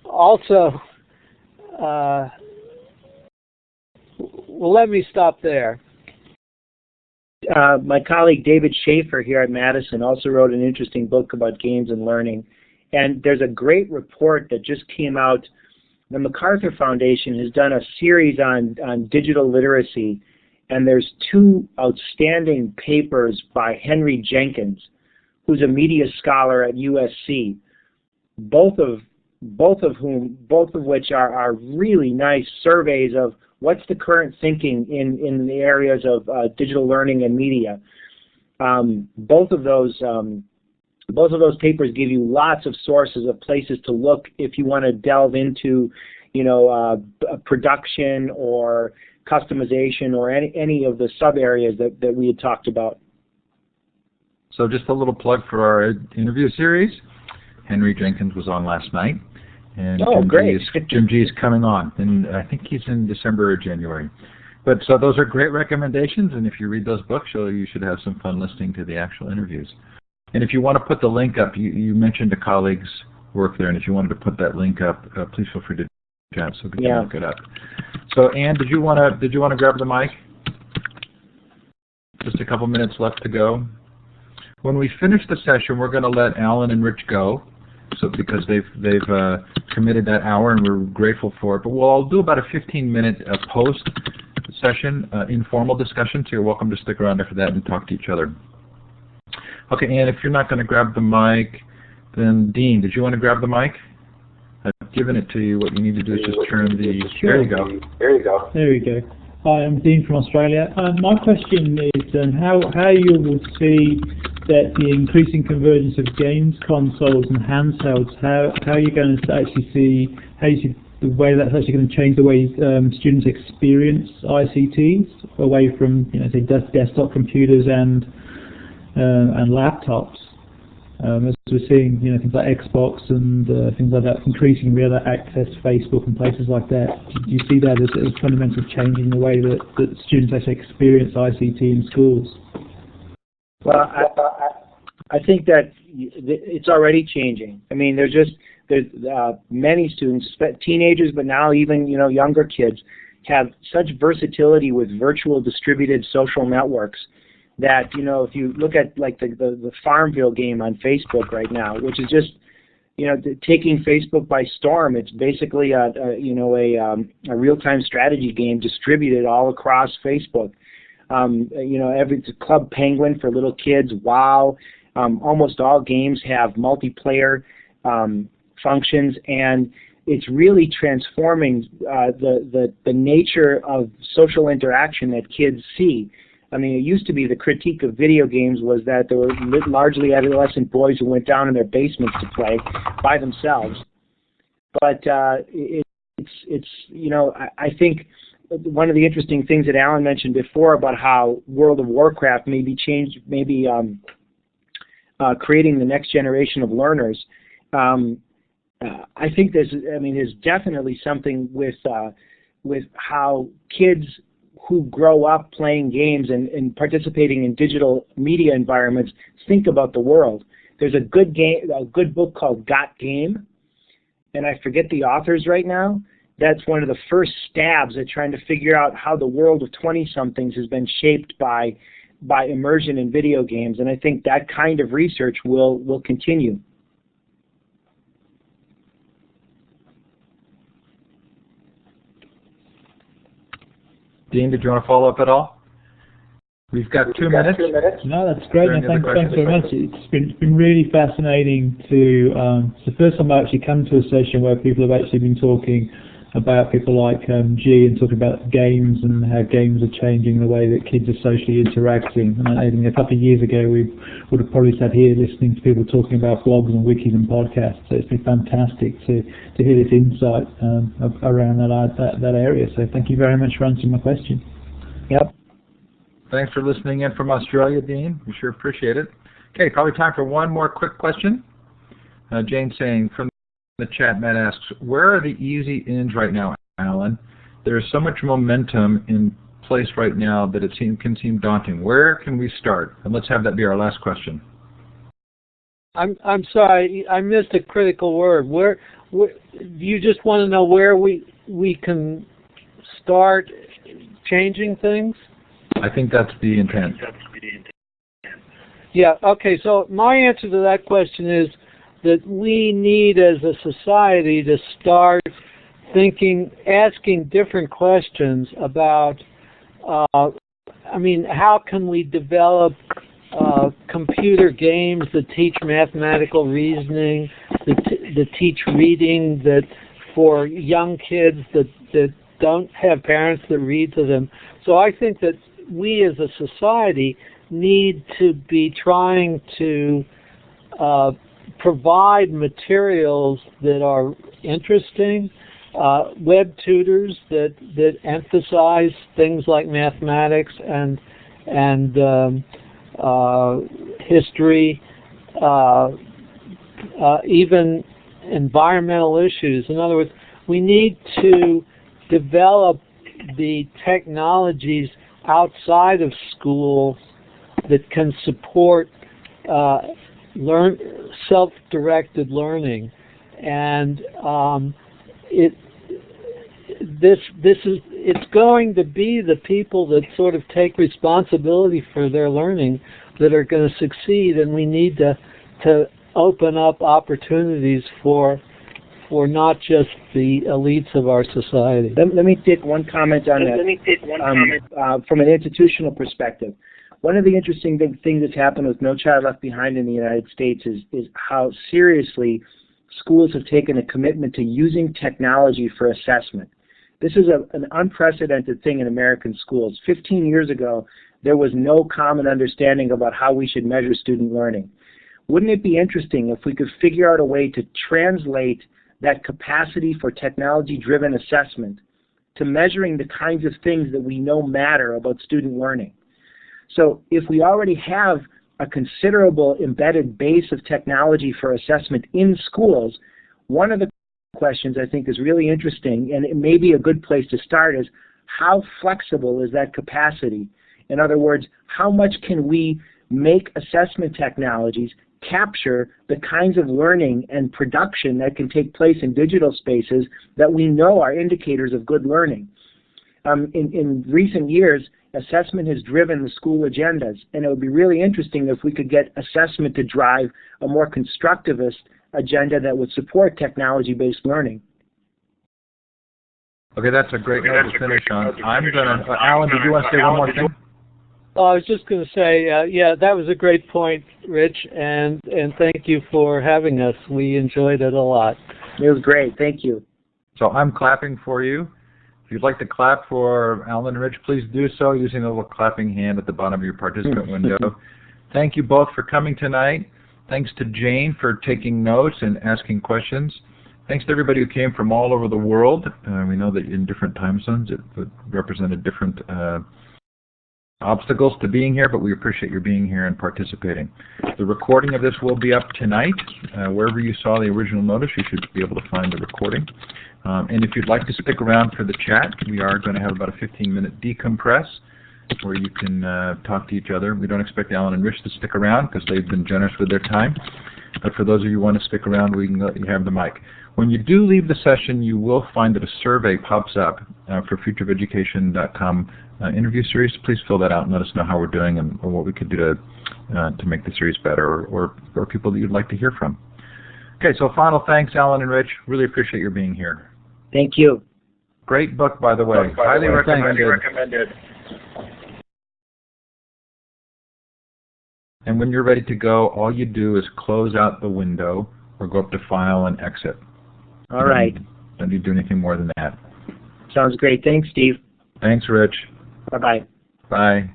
also well, let me stop there. My colleague David Shafer here at Madison also wrote an interesting book about games and learning. And there's a great report that just came out. The MacArthur Foundation has done a series on digital literacy, and there's two outstanding papers by Henry Jenkins, who's a media scholar at USC, both of which are really nice surveys of what's the current thinking in the areas of digital learning and media. Both of those papers give you lots of sources of places to look if you want to delve into, production or customization or any of the sub areas that we had talked about. So just a little plug for our interview series. Henry Jenkins was on last night, and Jim G is coming on, and I think he's in December or January. But so those are great recommendations, and if you read those books, you should have some fun listening to the actual interviews. And if you want to put the link up, you mentioned a colleague's work there, and if you wanted to put that link up, please feel free to do that so we can look it up. So Ann, did you want to grab the mic? Just a couple minutes left to go. When we finish the session, we're going to let Allan and Rich go, so because they've committed that hour, and we're grateful for it. But we'll do about a 15-minute post-session informal discussion, so you're welcome to stick around after that and talk to each other. Okay, Ann, if you're not going to grab the mic, then Dean, did you want to grab the mic? I've given it to you. What you need to do is just turn the... There you go. There you go. There we go. Hi, I'm Dean from Australia. My question is how you will see that the increasing convergence of games consoles and handhelds, how are you going to actually see, how you see the way that's actually going to change the way students experience ICTs away from, say, desktop computers and laptops, as we're seeing, things like Xbox and things like that increasingly be able to access Facebook and places like that. Do you see that as fundamentally changing the way that students actually experience ICT in schools? Well, I think that it's already changing. I mean, there's many students, teenagers, but now even younger kids, have such versatility with virtual distributed social networks that if you look at like the Farmville game on Facebook right now, which is just taking Facebook by storm. It's basically a real-time strategy game distributed all across Facebook. Every Club Penguin for little kids. WoW. Almost all games have multiplayer functions, and it's really transforming the nature of social interaction that kids see. I mean, it used to be the critique of video games was that there were largely adolescent boys who went down in their basements to play by themselves. But I think one of the interesting things that Allan mentioned before about how World of Warcraft may be creating the next generation of learners. I think there's definitely something with how kids who grow up playing games and participating in digital media environments think about the world. There's a good book called Got Game, and I forget the authors right now. That's one of the first stabs at trying to figure out how the world of 20-somethings has been shaped by immersion in video games, and I think that kind of research will continue. Dean, did you want to follow up at all? We've got 2 minutes. No, that's great. No, thanks very much. It's been really fascinating to. It's the first time I've actually come to a session where people have actually been talking about people like G and talking about games and how games are changing the way that kids are socially interacting. And I think a couple of years ago we would have probably sat here listening to people talking about blogs and wikis and podcasts. So it's been fantastic to hear this insight around that area. So thank you very much for answering my question. Yep. Thanks for listening in from Australia, Dean. We sure appreciate it. Okay, probably time for one more quick question. Jane saying from the chat, Matt asks, where are the easy ins right now, Allan? There is so much momentum in place right now that it can seem daunting. Where can we start? And let's have that be our last question. I'm sorry, I missed a critical word. Where you just want to know where we can start changing things? I think that's the intent. Yeah, okay, so my answer to that question is that we need as a society to start asking different questions about, how can we develop computer games that teach mathematical reasoning, that teach reading, that for young kids that don't have parents that read to them. So I think that we as a society need to be trying to provide materials that are interesting, web tutors that emphasize things like mathematics and history, even environmental issues. In other words, we need to develop the technologies outside of school that can support self-directed learning, and it's going to be the people that sort of take responsibility for their learning that are going to succeed, and we need to open up opportunities for not just the elites of our society. Let me take one comment on that. From an institutional perspective, one of the interesting things that's happened with No Child Left Behind in the United States is how seriously schools have taken a commitment to using technology for assessment. This is an unprecedented thing in American schools. 15 years ago, there was no common understanding about how we should measure student learning. Wouldn't it be interesting if we could figure out a way to translate that capacity for technology-driven assessment to measuring the kinds of things that we know matter about student learning? So if we already have a considerable embedded base of technology for assessment in schools, one of the questions I think is really interesting, and it may be a good place to start, is how flexible is that capacity? In other words, how much can we make assessment technologies capture the kinds of learning and production that can take place in digital spaces that we know are indicators of good learning? In recent years, assessment has driven the school agendas, and it would be really interesting if we could get assessment to drive a more constructivist agenda that would support technology-based learning. Okay, that's a great note to finish on. Allan, did you want to say one more thing? Oh, I was just going to say, yeah, that was a great point, Rich, and thank you for having us. We enjoyed it a lot. It was great. Thank you. So I'm clapping for you. If you'd like to clap for Allan and Rich, please do so using the little clapping hand at the bottom of your participant window. Thank you both for coming tonight. Thanks to Jane for taking notes and asking questions. Thanks to everybody who came from all over the world. We know that in different time zones it represented different obstacles to being here, but we appreciate your being here and participating. The recording of this will be up tonight. Wherever you saw the original notice, you should be able to find the recording. And if you'd like to stick around for the chat, we are going to have about a 15-minute decompress where you can talk to each other. We don't expect Allan and Rich to stick around because they've been generous with their time. But for those of you who want to stick around, we can let you have the mic. When you do leave the session, you will find that a survey pops up for futureofeducation.com interview series. Please fill that out and let us know how we're doing and or what we could do to make the series better, or people that you'd like to hear from. Okay, so final thanks, Allan and Rich. Really appreciate your being here. Thank you. Great book, by the way. Highly recommended. And when you're ready to go, all you do is close out the window or go up to File and Exit. All right. Don't need to do anything more than that. Sounds great. Thanks, Steve. Thanks, Rich. Bye-bye. Bye.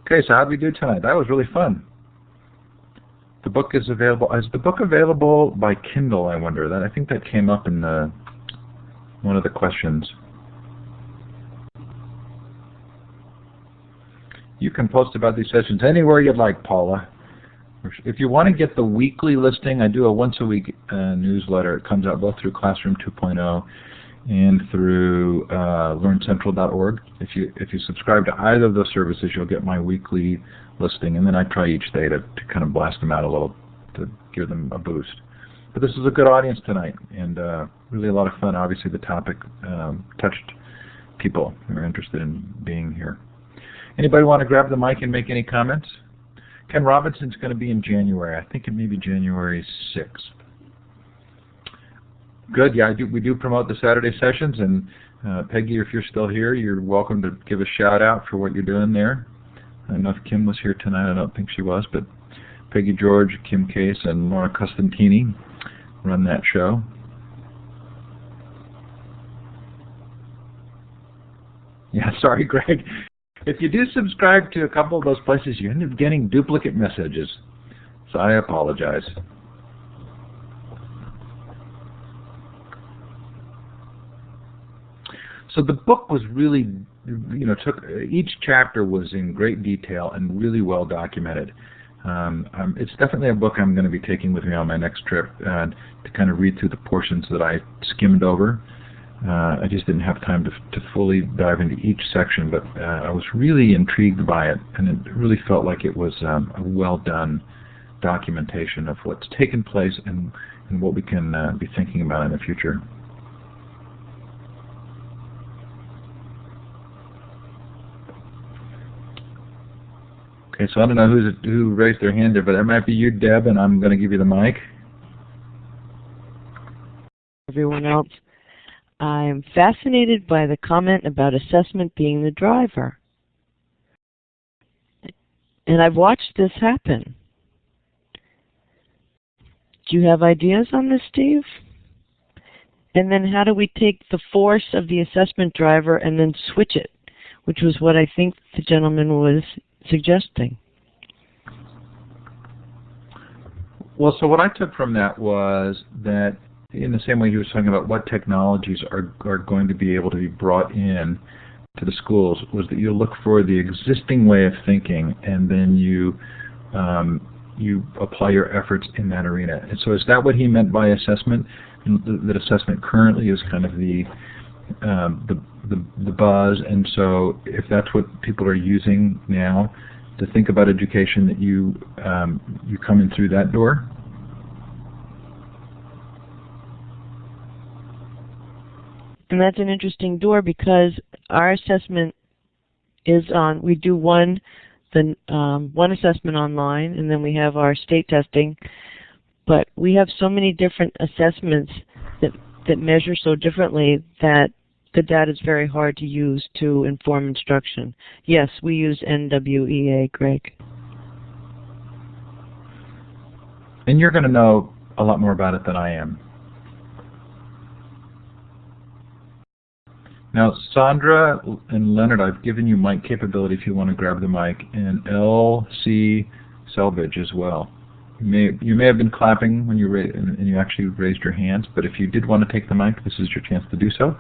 Okay, so how did we do tonight? That was really fun. The book is available. Is the book available by Kindle, I wonder? I think that came up in one of the questions. You can post about these sessions anywhere you'd like, Paula. If you want to get the weekly listing, I do a once-a-week newsletter. It comes out both through Classroom 2.0 and through LearnCentral.org. If you subscribe to either of those services, you'll get my weekly listing, and then I try each day to kind of blast them out a little to give them a boost. But this is a good audience tonight, and really a lot of fun. Obviously, the topic touched people who are interested in being here. Anybody want to grab the mic and make any comments? Ken Robinson's going to be in January. I think it may be January 6th. Good. Yeah, we do promote the Saturday sessions, and Peggy, if you're still here, you're welcome to give a shout out for what you're doing there. I don't know if Kim was here tonight. I don't think she was, but Peggy George, Kim Case, and Laura Costantini run that show. Yeah, sorry, Greg. If you do subscribe to a couple of those places, you end up getting duplicate messages. So I apologize. So the book was really, each chapter was in great detail and really well documented. It's definitely a book I'm going to be taking with me on my next trip to kind of read through the portions that I skimmed over. I just didn't have time to fully dive into each section, but I was really intrigued by it, and it really felt like it was a well-done documentation of what's taken place and what we can be thinking about in the future. Okay, so I don't know who raised their hand there, but that might be you, Deb, and I'm going to give you the mic. Everyone else, I'm fascinated by the comment about assessment being the driver. And I've watched this happen. Do you have ideas on this, Steve? And then how do we take the force of the assessment driver and then switch it, which was what I think the gentleman was suggesting. Well, so what I took from that was that in the same way he was talking about what technologies are going to be able to be brought in to the schools, was that you look for the existing way of thinking and then you apply your efforts in that arena. And so is that what he meant by assessment? That assessment currently is kind of the buzz, and so if that's what people are using now to think about education, that you come in through that door? And that's an interesting door because our assessment is on, we do one assessment online, and then we have our state testing, but we have so many different assessments that measure so differently that the data is very hard to use to inform instruction. Yes, we use NWEA, Greg. And you're going to know a lot more about it than I am. Now, Sandra and Leonard, I've given you mic capability if you want to grab the mic, and LC Selvage as well. You may have been clapping when you and you actually raised your hands, but if you did want to take the mic, this is your chance to do so.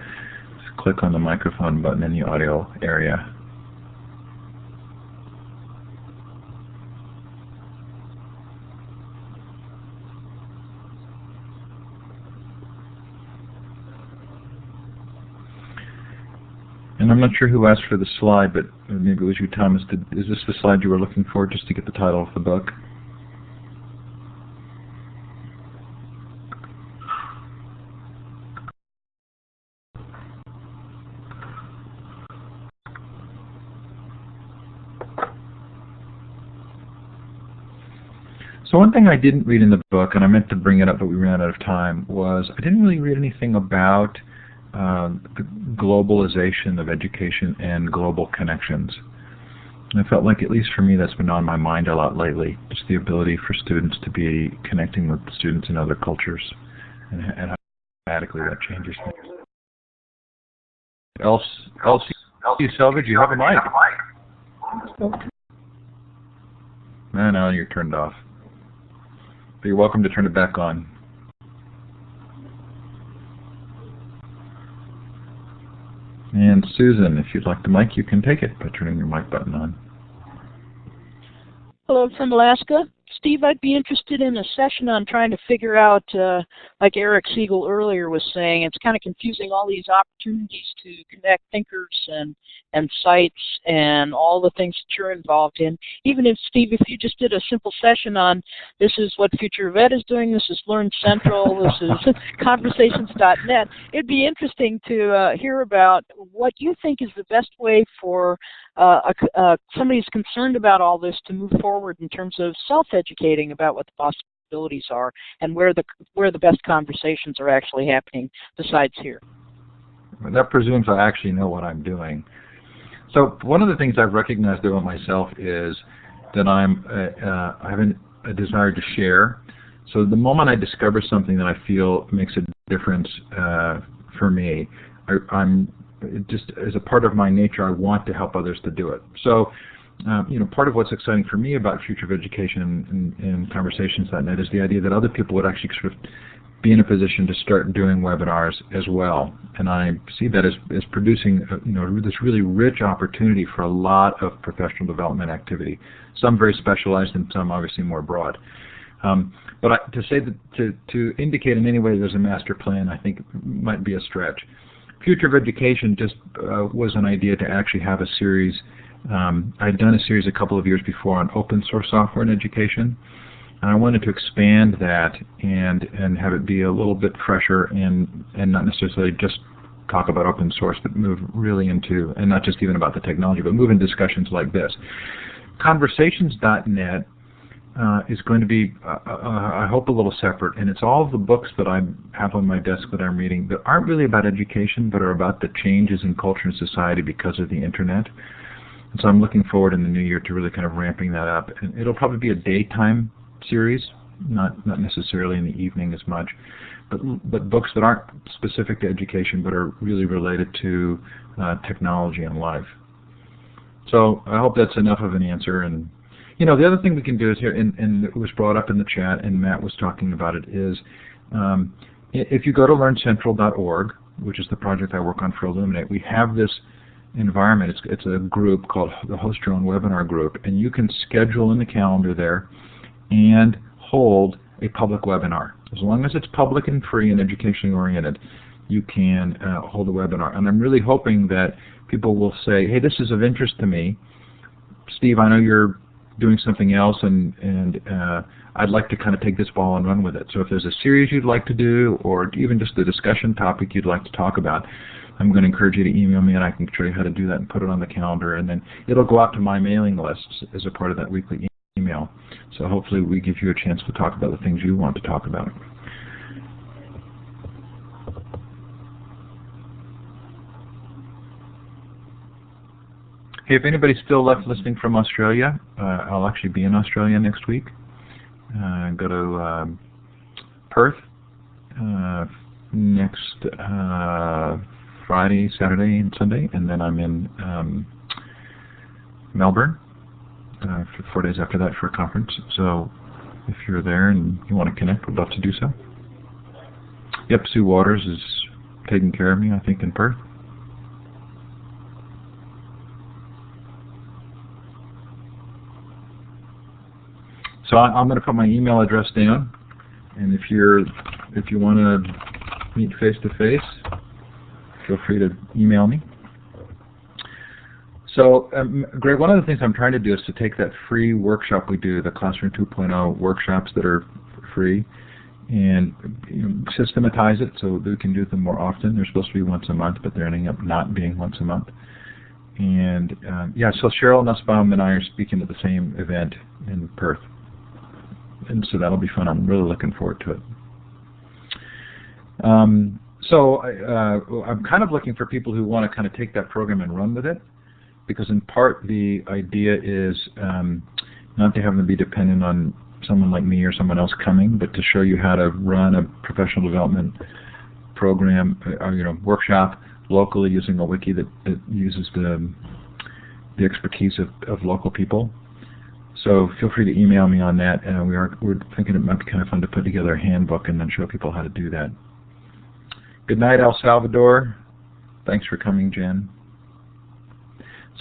Just click on the microphone button in the audio area. And I'm not sure who asked for the slide, but maybe it was you, Thomas. Is this the slide you were looking for, just to get the title of the book? So one thing I didn't read in the book, and I meant to bring it up, but we ran out of time, was I didn't really read anything about the globalization of education and global connections. And I felt like, at least for me, that's been on my mind a lot lately, just the ability for students to be connecting with students in other cultures and how dramatically that changes things. LC Selvage, you have a mic. No, you're turned off. But you're welcome to turn it back on. And Susan, if you'd like the mic, you can take it by turning your mic button on. Hello from Alaska. Steve, I'd be interested in a session on trying to figure out, like Eric Siegel earlier was saying, it's kind of confusing, all these opportunities to connect thinkers and sites and all the things that you're involved in. Even if, Steve, if you just did a simple session on this is what Future of Ed is doing, this is Learn Central, this is Conversations.net, it'd be interesting to hear about what you think is the best way for somebody who's concerned about all this to move forward in terms of self-educating about what the possibilities are and where the best conversations are actually happening besides here. That presumes I actually know what I'm doing. So one of the things I've recognized about myself is that I have a desire to share. So the moment I discover something that I feel makes a difference for me, I'm just as a part of my nature, I want to help others to do it. So, part of what's exciting for me about Future of Education and Conversations.net is the idea that other people would actually sort of be in a position to start doing webinars as well. And I see that as producing this really rich opportunity for a lot of professional development activity, some very specialized and some obviously more broad. But to say that to indicate in any way there's a master plan, I think might be a stretch. Future of Education just was an idea to actually have a series. I'd done a series a couple of years before on open source software in education, and I wanted to expand that and have it be a little bit fresher and not necessarily just talk about open source, but move really into, and not just even about the technology, but move in discussions like this. Conversations.net is going to be, I hope, a little separate, and it's all of the books that I have on my desk that I'm reading that aren't really about education, but are about the changes in culture and society because of the internet. And so I'm looking forward in the new year to really kind of ramping that up. And it'll probably be a daytime series, not necessarily in the evening as much, but books that aren't specific to education, but are really related to technology and life. So I hope that's enough of an answer. And the other thing we can do is here, and it was brought up in the chat, and Matt was talking about it, is if you go to learncentral.org, which is the project I work on for Illuminate, we have this environment. It's a group called the Host Your Own Webinar group, and you can schedule in the calendar there and hold a public webinar. As long as it's public and free and educationally oriented, you can hold a webinar. And I'm really hoping that people will say, hey, this is of interest to me. Steve, I know you're doing something else, and I'd like to kind of take this ball and run with it. So if there's a series you'd like to do, or even just a discussion topic you'd like to talk about, I'm going to encourage you to email me, and I can show you how to do that and put it on the calendar. And then it'll go out to my mailing lists as a part of that weekly email. So hopefully we give you a chance to talk about the things you want to talk about. Hey, if anybody's still left listening from Australia, I'll actually be in Australia next week. Go to Perth next Friday, Saturday, and Sunday, and then I'm in Melbourne for 4 days after that for a conference. So if you're there and you want to connect, we'd love to do so. Yep, Sue Waters is taking care of me, I think, in Perth. So I'm going to put my email address down, and if you want to meet face to face, feel free to email me. So, Greg, one of the things I'm trying to do is to take that free workshop we do, the Classroom 2.0 workshops that are free, and systematize it so that we can do them more often. They're supposed to be once a month, but they're ending up not being once a month. And yeah, so Cheryl Nussbaum and I are speaking at the same event in Perth. And so that'll be fun. I'm really looking forward to it. So I'm kind of looking for people who want to kind of take that program and run with it, because in part the idea is not to have them be dependent on someone like me or someone else coming, but to show you how to run a professional development program or workshop locally using a wiki that uses the expertise of local people. So feel free to email me on that. We're thinking it might be kind of fun to put together a handbook and then show people how to do that. Good night, El Salvador. Thanks for coming, Jen.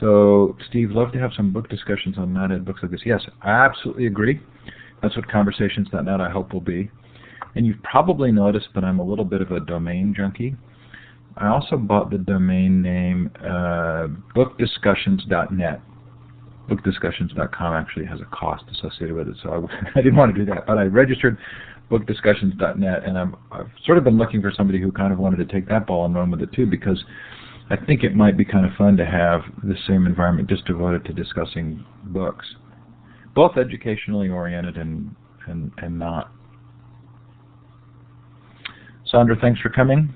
So, Steve, love to have some book discussions on not-ed books like this. Yes, I absolutely agree. That's what Conversations.net I hope will be. And you've probably noticed that I'm a little bit of a domain junkie. I also bought the domain name bookdiscussions.net. Bookdiscussions.com actually has a cost associated with it, so I didn't want to do that. But I registered bookdiscussions.net, and I've sort of been looking for somebody who kind of wanted to take that ball and run with it too, because I think it might be kind of fun to have the same environment just devoted to discussing books, both educationally oriented and not. Sandra, thanks for coming.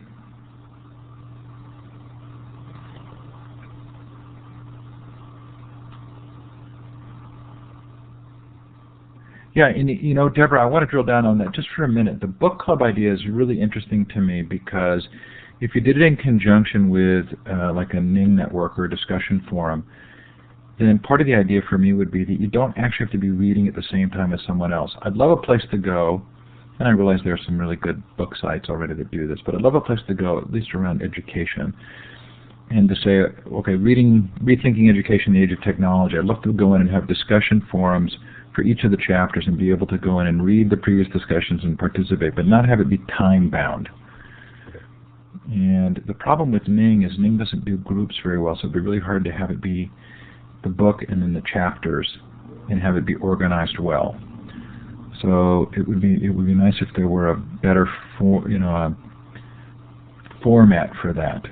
Yeah, and Deborah, I want to drill down on that just for a minute. The book club idea is really interesting to me, because if you did it in conjunction with like a Ning network or a discussion forum, then part of the idea for me would be that you don't actually have to be reading at the same time as someone else. I'd love a place to go And I realize there are some really good book sites already that do this, but I'd love a place to go, at least around education, and to say, okay, Rethinking Education in the Age of Technology. I'd love to go in and have discussion forums for each of the chapters and be able to go in and read the previous discussions and participate, but not have it be time-bound. And the problem with Ning is Ning doesn't do groups very well, so it'd be really hard to have it be the book and then the chapters and have it be organized well. So it would be nice if there were a better format for that.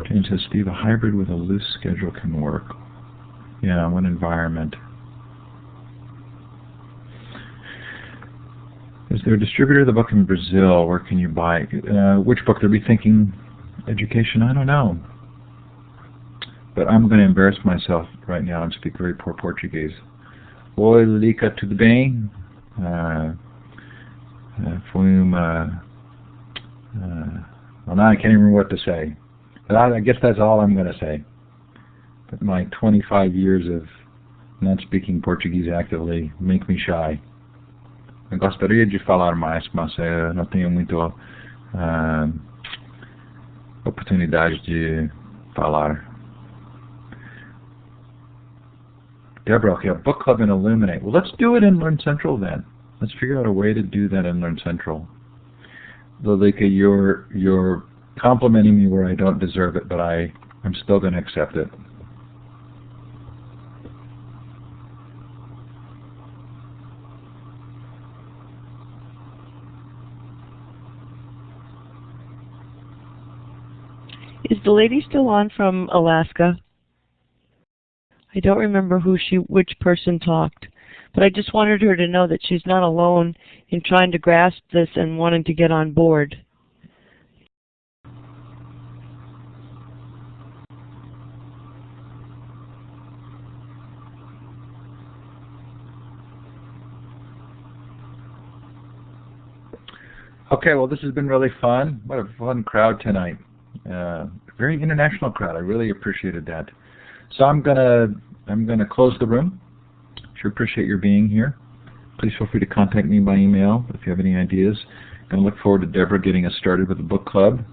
James says, Steve, a hybrid with a loose schedule can work. Yeah, what environment? Is there a distributor of the book in Brazil? Where can you buy it? Which book? The Rethinking Education? I don't know. But I'm going to embarrass myself right now and speak very poor Portuguese. Oi, Lica, tudo bem? Well, now I can't even remember what to say. But I guess that's all I'm going to say. But my 25 years of not speaking Portuguese actively make me shy. Eu gostaria de falar mais, mas não tenho muita oportunidade de falar. Deborah, okay, a book club in Illuminate. Well, let's do it in Learn Central then. Let's figure out a way to do that in Learn Central. Lilika, you're complimenting me where I don't deserve it, but I'm still going to accept it. Is the lady still on from Alaska? I don't remember which person talked, but I just wanted her to know that she's not alone in trying to grasp this and wanting to get on board. Okay, well, this has been really fun. What a fun crowd tonight. Very international crowd. I really appreciated that. So I'm gonna close the room. Sure appreciate your being here. Please feel free to contact me by email if you have any ideas. I'm gonna look forward to Deborah getting us started with the book club.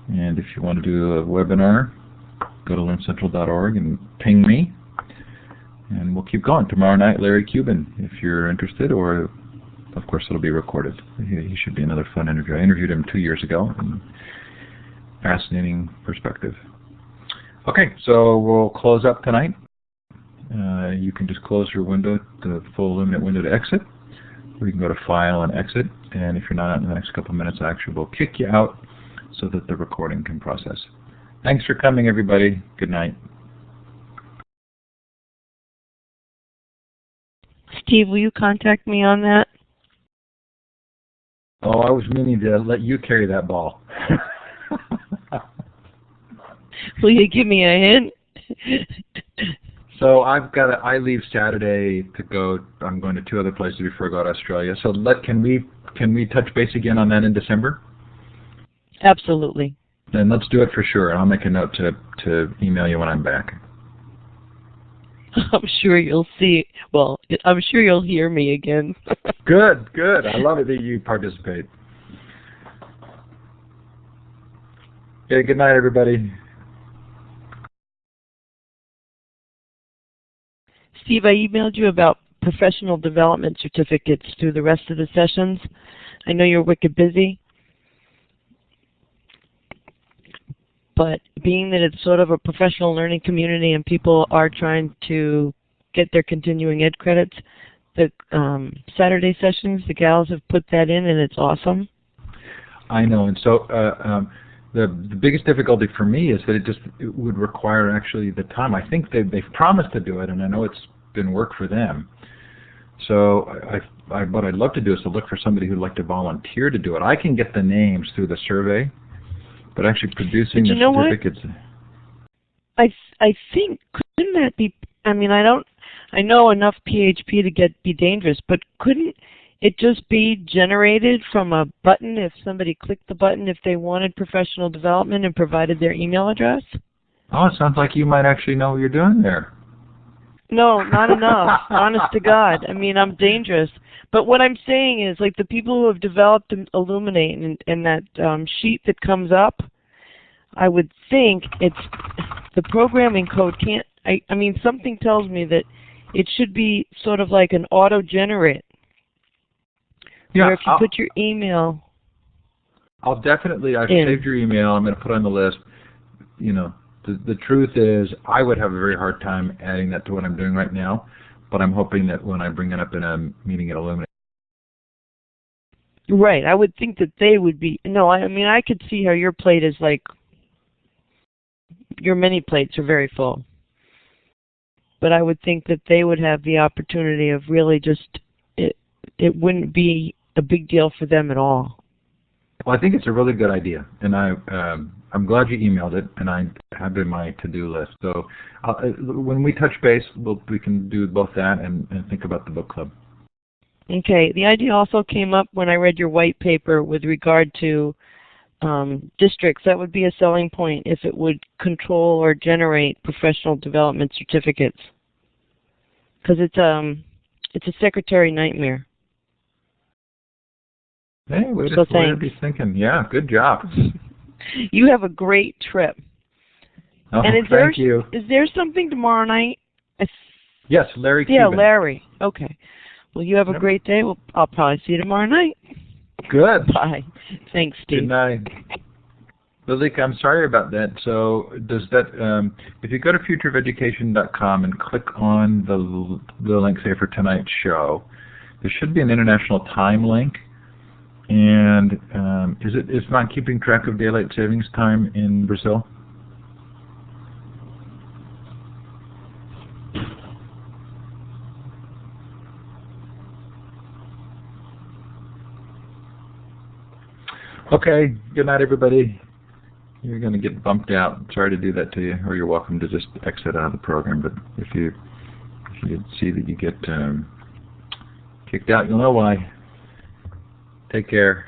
And if you want to do a webinar, go to learncentral.org and ping me. And we'll keep going. Tomorrow night, Larry Cuban, if you're interested, or of course it'll be recorded. He should be another fun interview. I interviewed him 2 years ago. And fascinating perspective. Okay, so we'll close up tonight. You can just close your window, the full Illuminate window to exit, or you can go to File and Exit, and if you're not out in the next couple of minutes, I actually will kick you out so that the recording can process. Thanks for coming, everybody. Good night. Steve, will you contact me on that? Oh, I was meaning to let you carry that ball. Will you give me a hint? So I leave Saturday to go. I'm going to 2 other places before I go to Australia. So can we touch base again on that in December? Absolutely. Then let's do it for sure. I'll make a note to email you when I'm back. I'm sure you'll see. Well, I'm sure you'll hear me again. Good. I love it that you participate. Okay, good night, everybody. Steve, I emailed you about professional development certificates through the rest of the sessions. I know you're wicked busy, but being that it's sort of a professional learning community and people are trying to get their continuing ed credits, the Saturday sessions, the gals have put that in, and it's awesome. I know, and so the biggest difficulty for me is that it would require actually the time. I think they've promised to do it, and I know it's been work for them. So what I'd love to do is to look for somebody who'd like to volunteer to do it. I can get the names through the survey, but actually producing the certificates. I think, couldn't that be? I mean, I know enough PHP to be dangerous, but couldn't it just be generated from a button if somebody clicked the button if they wanted professional development and provided their email address? Oh, it sounds like you might actually know what you're doing there. No, not enough. Honest to God. I mean, I'm dangerous. But what I'm saying is, like, the people who have developed Illuminate and that sheet that comes up, I would think it's the programming code can't. I mean, something tells me that it should be sort of like an auto-generate. Yeah, where if you put your email. I've saved your email. I'm going to put it on the list. You know, the truth is, I would have a very hard time adding that to what I'm doing right now, but I'm hoping that when I bring it up in a meeting at Illuminate. Right. I would think that they would be. No, I mean, I could see how your plate is like, your many plates are very full. But I would think that they would have the opportunity of really just, it wouldn't be a big deal for them at all. Well, I think it's a really good idea, and I'm glad you emailed it, and I have it in my to-do list. So when we touch base, we can do both that and think about the book club. Okay. The idea also came up when I read your white paper with regard to districts. That would be a selling point if it would control or generate professional development certificates, because it's a secretary nightmare. Hey, what are you thinking? Yeah, good job. You have a great trip. Oh, and thank you. Is there something tomorrow night? Yes, Larry Yeah, Cuban. Larry. Okay. Well, you have a great day. I'll probably see you tomorrow night. Good. Bye. Thanks, Steve. Good night. Lilika, I'm sorry about that. So does that, if you go to futureofeducation.com and click on the link, say, for tonight's show, there should be an international time link. And is not keeping track of daylight savings time in Brazil? Okay, good night, everybody. You're going to get bumped out. Sorry to do that to you, or you're welcome to just exit out of the program. But if you see that you get kicked out, you'll know why. Take care.